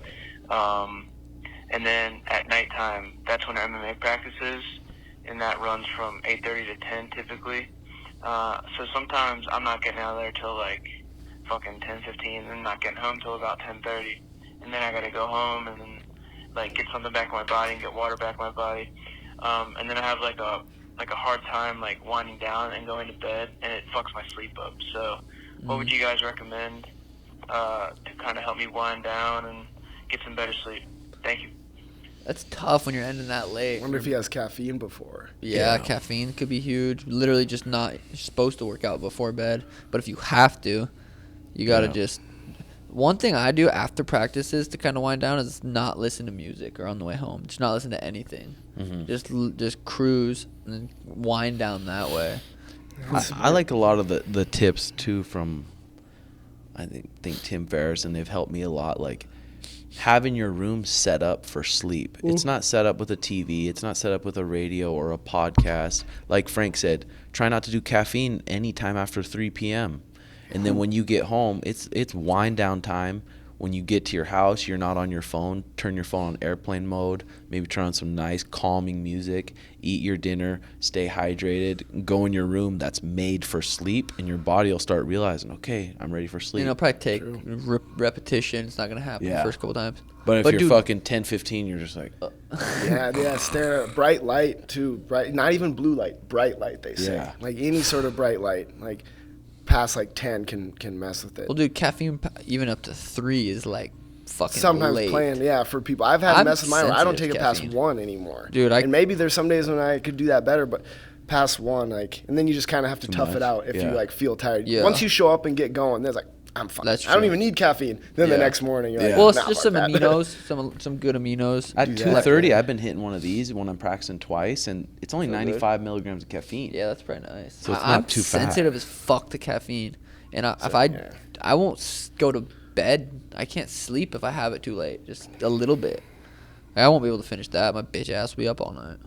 And then at nighttime, that's when MMA practice is, and that runs from 8:30 to 10 typically. So sometimes I'm not getting out of there till like fucking 10:15, and not getting home till about 10:30. And then I gotta go home and then like get something back in my body and get water back in my body. And then I have like a hard time like winding down and going to bed, and it fucks my sleep up. So what would you guys recommend to kind of help me wind down and get some better sleep? Thank you. That's tough when you're ending that late. I wonder if he has caffeine before. Yeah, caffeine could be huge. Literally just not you're supposed to work out before bed. But if you have to, you got to just... One thing I do after practices to kind of wind down is not listen to music or on the way home. Just not listen to anything. Just cruise and then wind down that way. I like a lot of the tips too from I think Tim Ferriss, and they've helped me a lot. Like having your room set up for sleep. It's not set up with a TV. It's not set up with a radio or a podcast. Like Frank said, try not to do caffeine anytime after 3 p.m. And then when you get home, it's wind down time. When you get to your house, you're not on your phone. Turn your phone on airplane mode. Maybe turn on some nice calming music. Eat your dinner. Stay hydrated. Go in your room that's made for sleep, and your body will start realizing, okay, I'm ready for sleep. And it'll probably take repetition. It's not going to happen the first couple times. But if you're fucking 10, 15, you're just like... Stare at bright light too. Bright, not even blue light. Bright light, they say. Yeah. Like any sort of bright light. Like past like 10 can mess with it. Well, dude, caffeine even up to 3 is like fucking sometimes late. playing, for people. I've had mess with mine. I don't take it past caffeine. 1 anymore. Dude, and maybe there's some days when I could do that better, but past 1, like, and then you just kind of have to tough it out if you like feel tired. Yeah. Once you show up and get going, there's like, I'm fine. That's I don't true. even need caffeine. Then the next morning, you're like, well, it's nah, just fuck some that. aminos, some good aminos. At 2:30, I've been hitting one of these when I'm practicing twice, and it's only 95 milligrams of caffeine. Yeah, that's pretty nice. So it's I'm not too sensitive as fuck to caffeine, and if I won't go to bed. I can't sleep if I have it too late. Just a little bit. I won't be able to finish that. My bitch ass will be up all night.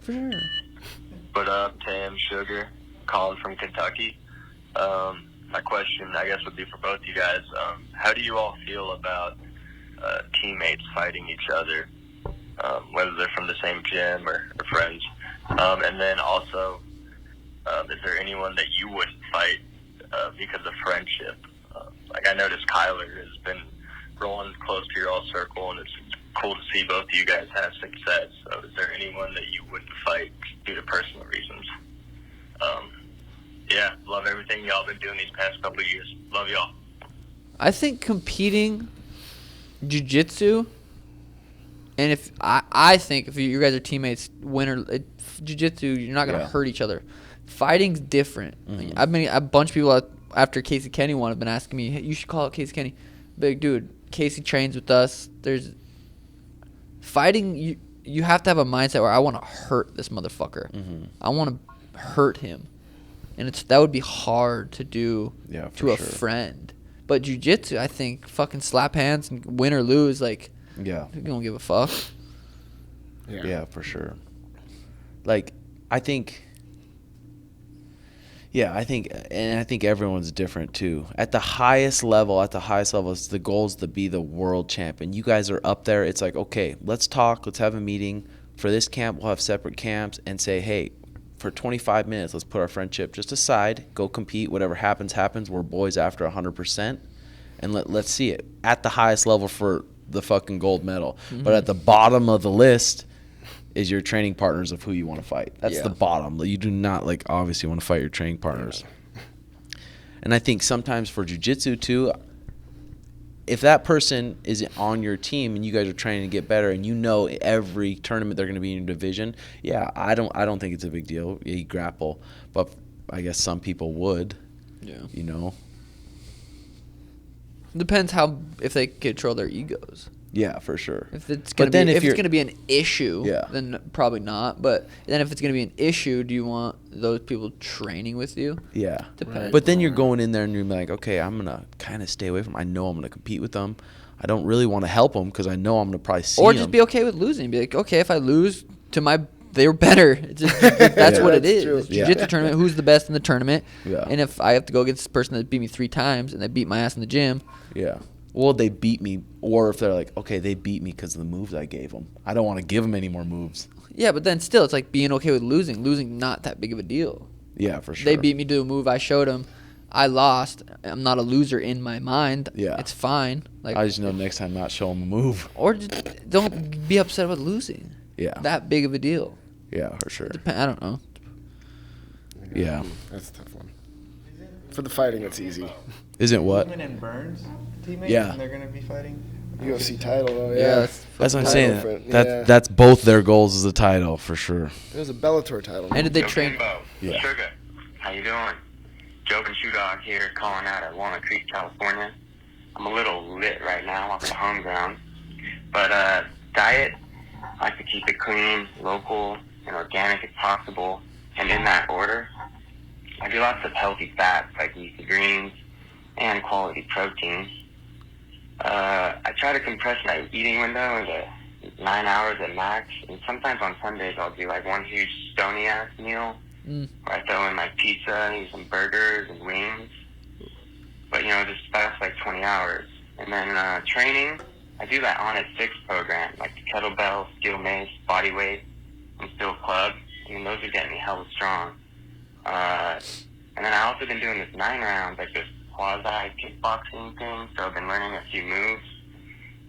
For sure. What up, Tim, Sugar, calling from Kentucky. My question, I guess, would be for both you guys. How do you all feel about teammates fighting each other, whether they're from the same gym or friends? And then also, is there anyone that you wouldn't fight because of friendship? Like I noticed Kyler has been rolling close to your all circle, and it's cool to see both of you guys have success. So is there anyone that you wouldn't fight due to personal reasons? Yeah, love everything y'all been doing these past couple of years. Love y'all. I think competing jiu-jitsu, and if I think if you guys are teammates, jiu-jitsu, you're not gonna hurt each other. Fighting's different. Mm-hmm. I mean, a bunch of people after Casey Kenny won have been asking me, hey, you should call out Casey Kenny. Big dude, Casey trains with us. There's fighting. You have to have a mindset where I want to hurt this motherfucker. Mm-hmm. I want to hurt him. And that would be hard to do to a friend. But jiu-jitsu, I think, fucking slap hands and win or lose, like, you don't give a fuck. Yeah, for sure. Like, I think everyone's different too. At the highest level, it's the goal is to be the world champion. You guys are up there. It's like, okay, let's talk. Let's have a meeting. For this camp, we'll have separate camps and say, hey, for 25 minutes, let's put our friendship just aside, go compete, whatever happens, we're boys after 100%, and let's see it at the highest level for the fucking gold medal. Mm-hmm. But at the bottom of the list is your training partners of who you want to fight. That's the bottom. You do not, like, obviously want to fight your training partners. Yeah. And I think sometimes for jiu-jitsu too, if that person is on your team and you guys are trying to get better and you know every tournament they're going to be in your division, I don't think it's a big deal. You grapple, but I guess some people would. Yeah. You know. Depends if they control their egos. Yeah, for sure. If it's gonna be an issue, then probably not. But then if it's gonna be an issue, do you want those people training with you? Yeah. Depends. Right. But then you're going in there and you're like, okay, I'm gonna kind of stay away from them. I know I'm gonna compete with them. I don't really want to help them because I know I'm gonna probably see them. Or just be okay with losing. Be like, okay, if I lose to they were better. That's what it is. It's jiu-jitsu tournament. Who's the best in the tournament? Yeah. And if I have to go against this person that beat me 3 times and they beat my ass in the gym. Yeah. Well, they beat me, or if they're like, okay, they beat me because of the moves I gave them. I don't want to give them any more moves. Yeah, but then still, it's like being okay with losing. Losing, not that big of a deal. Yeah, for sure. They beat me to a move I showed them. I lost. I'm not a loser in my mind. Yeah. It's fine. Like, I just know next time not show them a move. Or just don't be upset about losing. Yeah. That big of a deal. Yeah, for sure. I don't know. Yeah. That's a tough one. For the fighting, it's easy. Isn't what? Usman and Burns teammates, and they're going to be fighting? UFC title, though, That's what I'm saying. That's both their goals as a title, for sure. It was a Bellator title. And did they train? Yeah. Sugar, how you doing? Joven Shoe Dog here, calling out of Walnut Creek, California. I'm a little lit right now off the home ground. But diet, I like to keep it clean, local, and organic if possible. And in that order, I do lots of healthy fats like leafy greens and quality protein. I try to compress my eating window into 9 hours at max, and sometimes on Sundays I'll do like one huge stony-ass meal where I throw in my pizza and some burgers and wings. But, just fast like 20 hours. And then training, I do that On at 6 program, like the kettlebell, steel mace, body weight, and steel club. I mean, those are getting me hella strong. And then I also been doing this 9 rounds, like this quasi kickboxing thing. So I've been learning a few moves,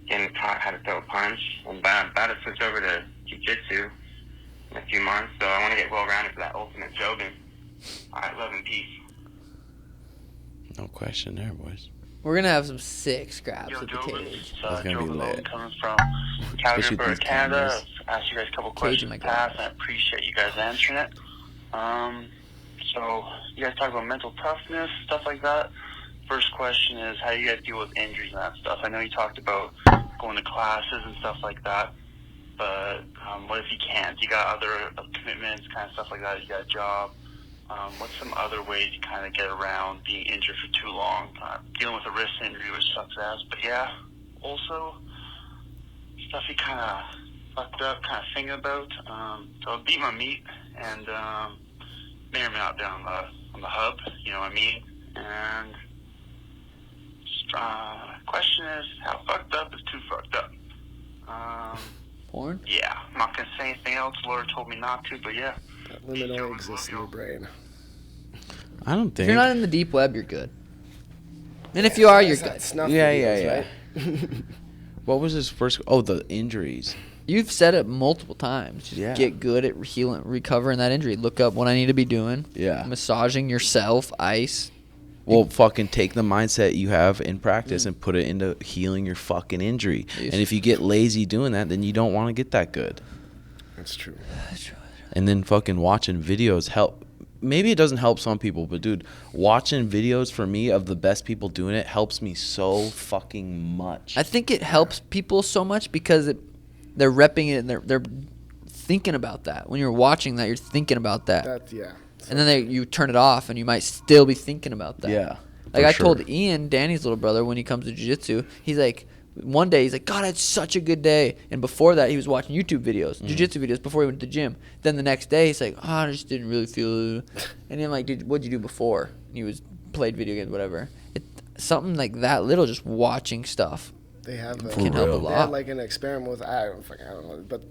getting taught how to throw a punch, and about to switch over to jiu-jitsu in a few months. So I want to get well-rounded for that ultimate Joven. All right, love and peace. No question there, boys. We're going to have some sick scraps at the Jovin, cage. That's going to be lit. Coming from Calgary, Canada. I've asked you guys a couple questions in the past, and I appreciate you guys answering it. So you guys talk about mental toughness, stuff like that. First question is, how do you guys deal with injuries and that stuff? I know you talked about going to classes and stuff like that, but what if you can't? You got other commitments, kind of stuff like that. You got a job. What's some other ways to kind of get around being injured for too long? Dealing with a wrist injury, which sucks ass. But yeah, also stuff he kind of fucked up, kind of thinking about. So I beat my meat and may or may not be on the hub, you know what I mean? And question is, how fucked up is too fucked up? Porn? Yeah, I'm not gonna say anything else. Laura told me not to, but yeah. That limit only exists in your brain. I don't If think. you're not in the deep web, you're good. And if you are, you're good. Yeah. What was his first? Oh, the injuries. You've said it multiple times. Just Yeah. get good at healing, recovering that injury. Look up what I need to be doing. Yeah. Massaging yourself, ice. Well, fucking take the mindset you have in practice and put it into healing your fucking injury. Yes. And if you get lazy doing that, then you don't want to get that good. That's true. And then fucking watching videos help. Maybe it doesn't help some people, but dude, watching videos for me of the best people doing it helps me so fucking much. I think it helps people so much because they're repping it and they're thinking about that. When you're watching that, you're thinking about that. Yeah. And then you turn it off and you might still be thinking about that. Yeah. Like for I sure. told Ian, Danny's little brother, when he comes to jiu-jitsu, he's like, one day he's like, God, I had such a good day. And before that, he was watching YouTube videos, jiu-jitsu videos before he went to the gym. Then the next day, he's like, oh, I just didn't really feel it. And I'm like, dude, what'd you do before? And he played video games, whatever. Something like that little, just watching stuff. They have Can help a They lot. had like an experiment with I don't know, but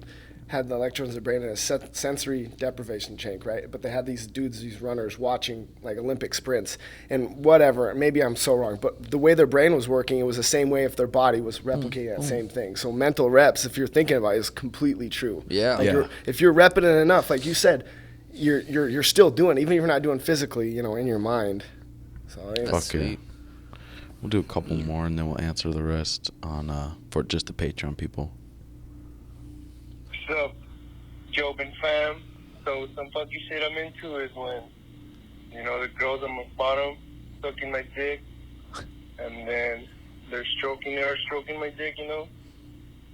had the electrodes in the brain in a sensory deprivation tank, right? But they had these dudes, these runners, watching like Olympic sprints and whatever. Maybe I'm so wrong, but the way their brain was working, it was the same way if their body was replicating that same thing. So mental reps, if you're thinking about it, is completely true. Yeah. Like if you're repping it enough, like you said, you're still doing it, even if you're not doing physically, you know, in your mind. So I think That's Fuck yeah. sweet. We'll do a couple more and then we'll answer the rest on for just the Patreon people. What's up, Jobin fam? So some funky shit I'm into is when, you know, the girls on my bottom sucking my dick, and then they're stroking my dick, you know,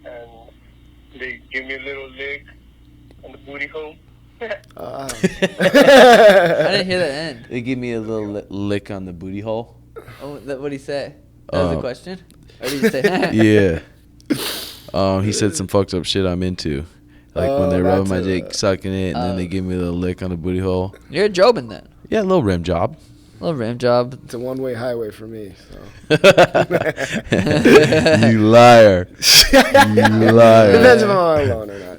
and they give me a little lick on the booty hole. I didn't hear that end. They give me a little lick on the booty hole. Oh, what'd he say? That was the question? Or did he say Yeah. He said some fucked up shit I'm into. Like when they rub my dick, sucking it, and then they give me a little lick on the booty hole. You're a Jobin then. Yeah, a little rim job. A little rim job. it's a one-way highway for me. So. You liar. You liar. Depends if I'm alone or not.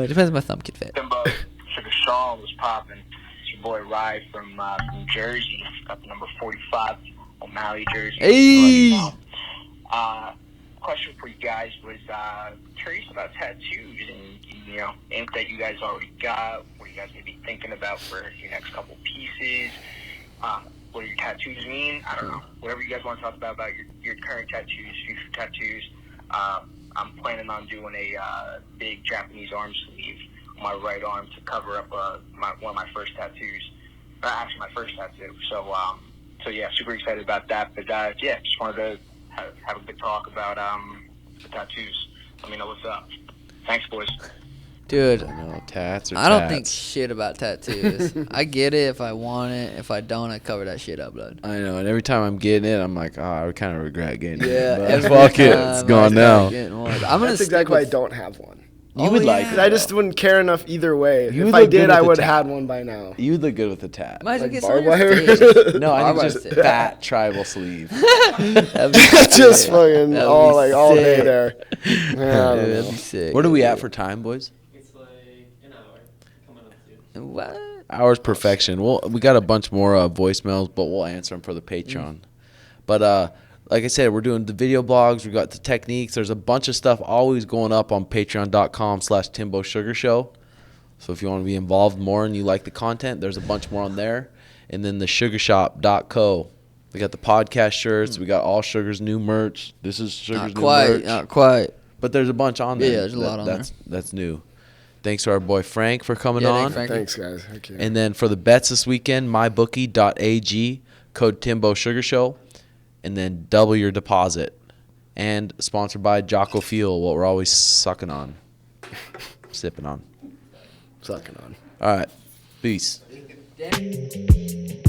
Depends on my thumb can fit. Timbo, Sugar Sean was popping. It's your boy Rye from Jersey. Got the number 45 O'Malley jersey. Hey! Question for you guys was curious about tattoos and, you know, ink that you guys already got, what you guys may be thinking about for your next couple pieces. What do your tattoos mean? I don't know. Whatever you guys want to talk about your current tattoos, future tattoos. I'm planning on doing a big Japanese arm sleeve on my right arm to cover up one of my first tattoos. Actually, my first tattoo. So yeah, super excited about that. But yeah, just wanted to have a good talk about the tattoos. Let me know what's up. Thanks, boys. Dude, No, tats or I don't tats. think shit about tattoos. I get it if I want it. If I don't, I cover that shit up, blood. I know, and every time I'm getting it, I'm like, I kind of regret getting it. Yeah, But every fuck it, time it's I gone start now. getting one. I'm gonna That's stick exactly why I with- don't have one. You would like Because it. I just wouldn't care enough either way. You If look I good did, with I the would tat. have had one by now. You would look good with the tat. Might as well Like get some on barbed your wire? face. No, I Barbed think just wire. fat tribal sleeve. That'd be Just sick. fucking That'd all be all day sick. there. Yeah, I Dude, don't that'd know. be sick. What are we at for time, boys? It's like an hour coming up soon. What? Hours perfection. Well, we got a bunch more voicemails, but we'll answer them for the Patreon. But like I said, we're doing the video blogs. We got the techniques. There's a bunch of stuff always going up on patreon.com/Timbo Sugar Show. So if you want to be involved more and you like the content, there's a bunch more on there. And then the sugarshop.co. We got the podcast shirts. We got all Sugar's new merch. This is Sugar's Not new quite. merch. Not quite. But there's a bunch on there. Yeah, there's a lot on there. That's new. Thanks to our boy Frank for coming Yeah, on. thanks, Frank. Thanks, guys. Heck yeah. And then for the bets this weekend, mybookie.ag, code Timbo Sugar Show, and then double your deposit. And sponsored by Jocko Fuel, what we're always sipping on. Sucking on. All right. Peace. Damn.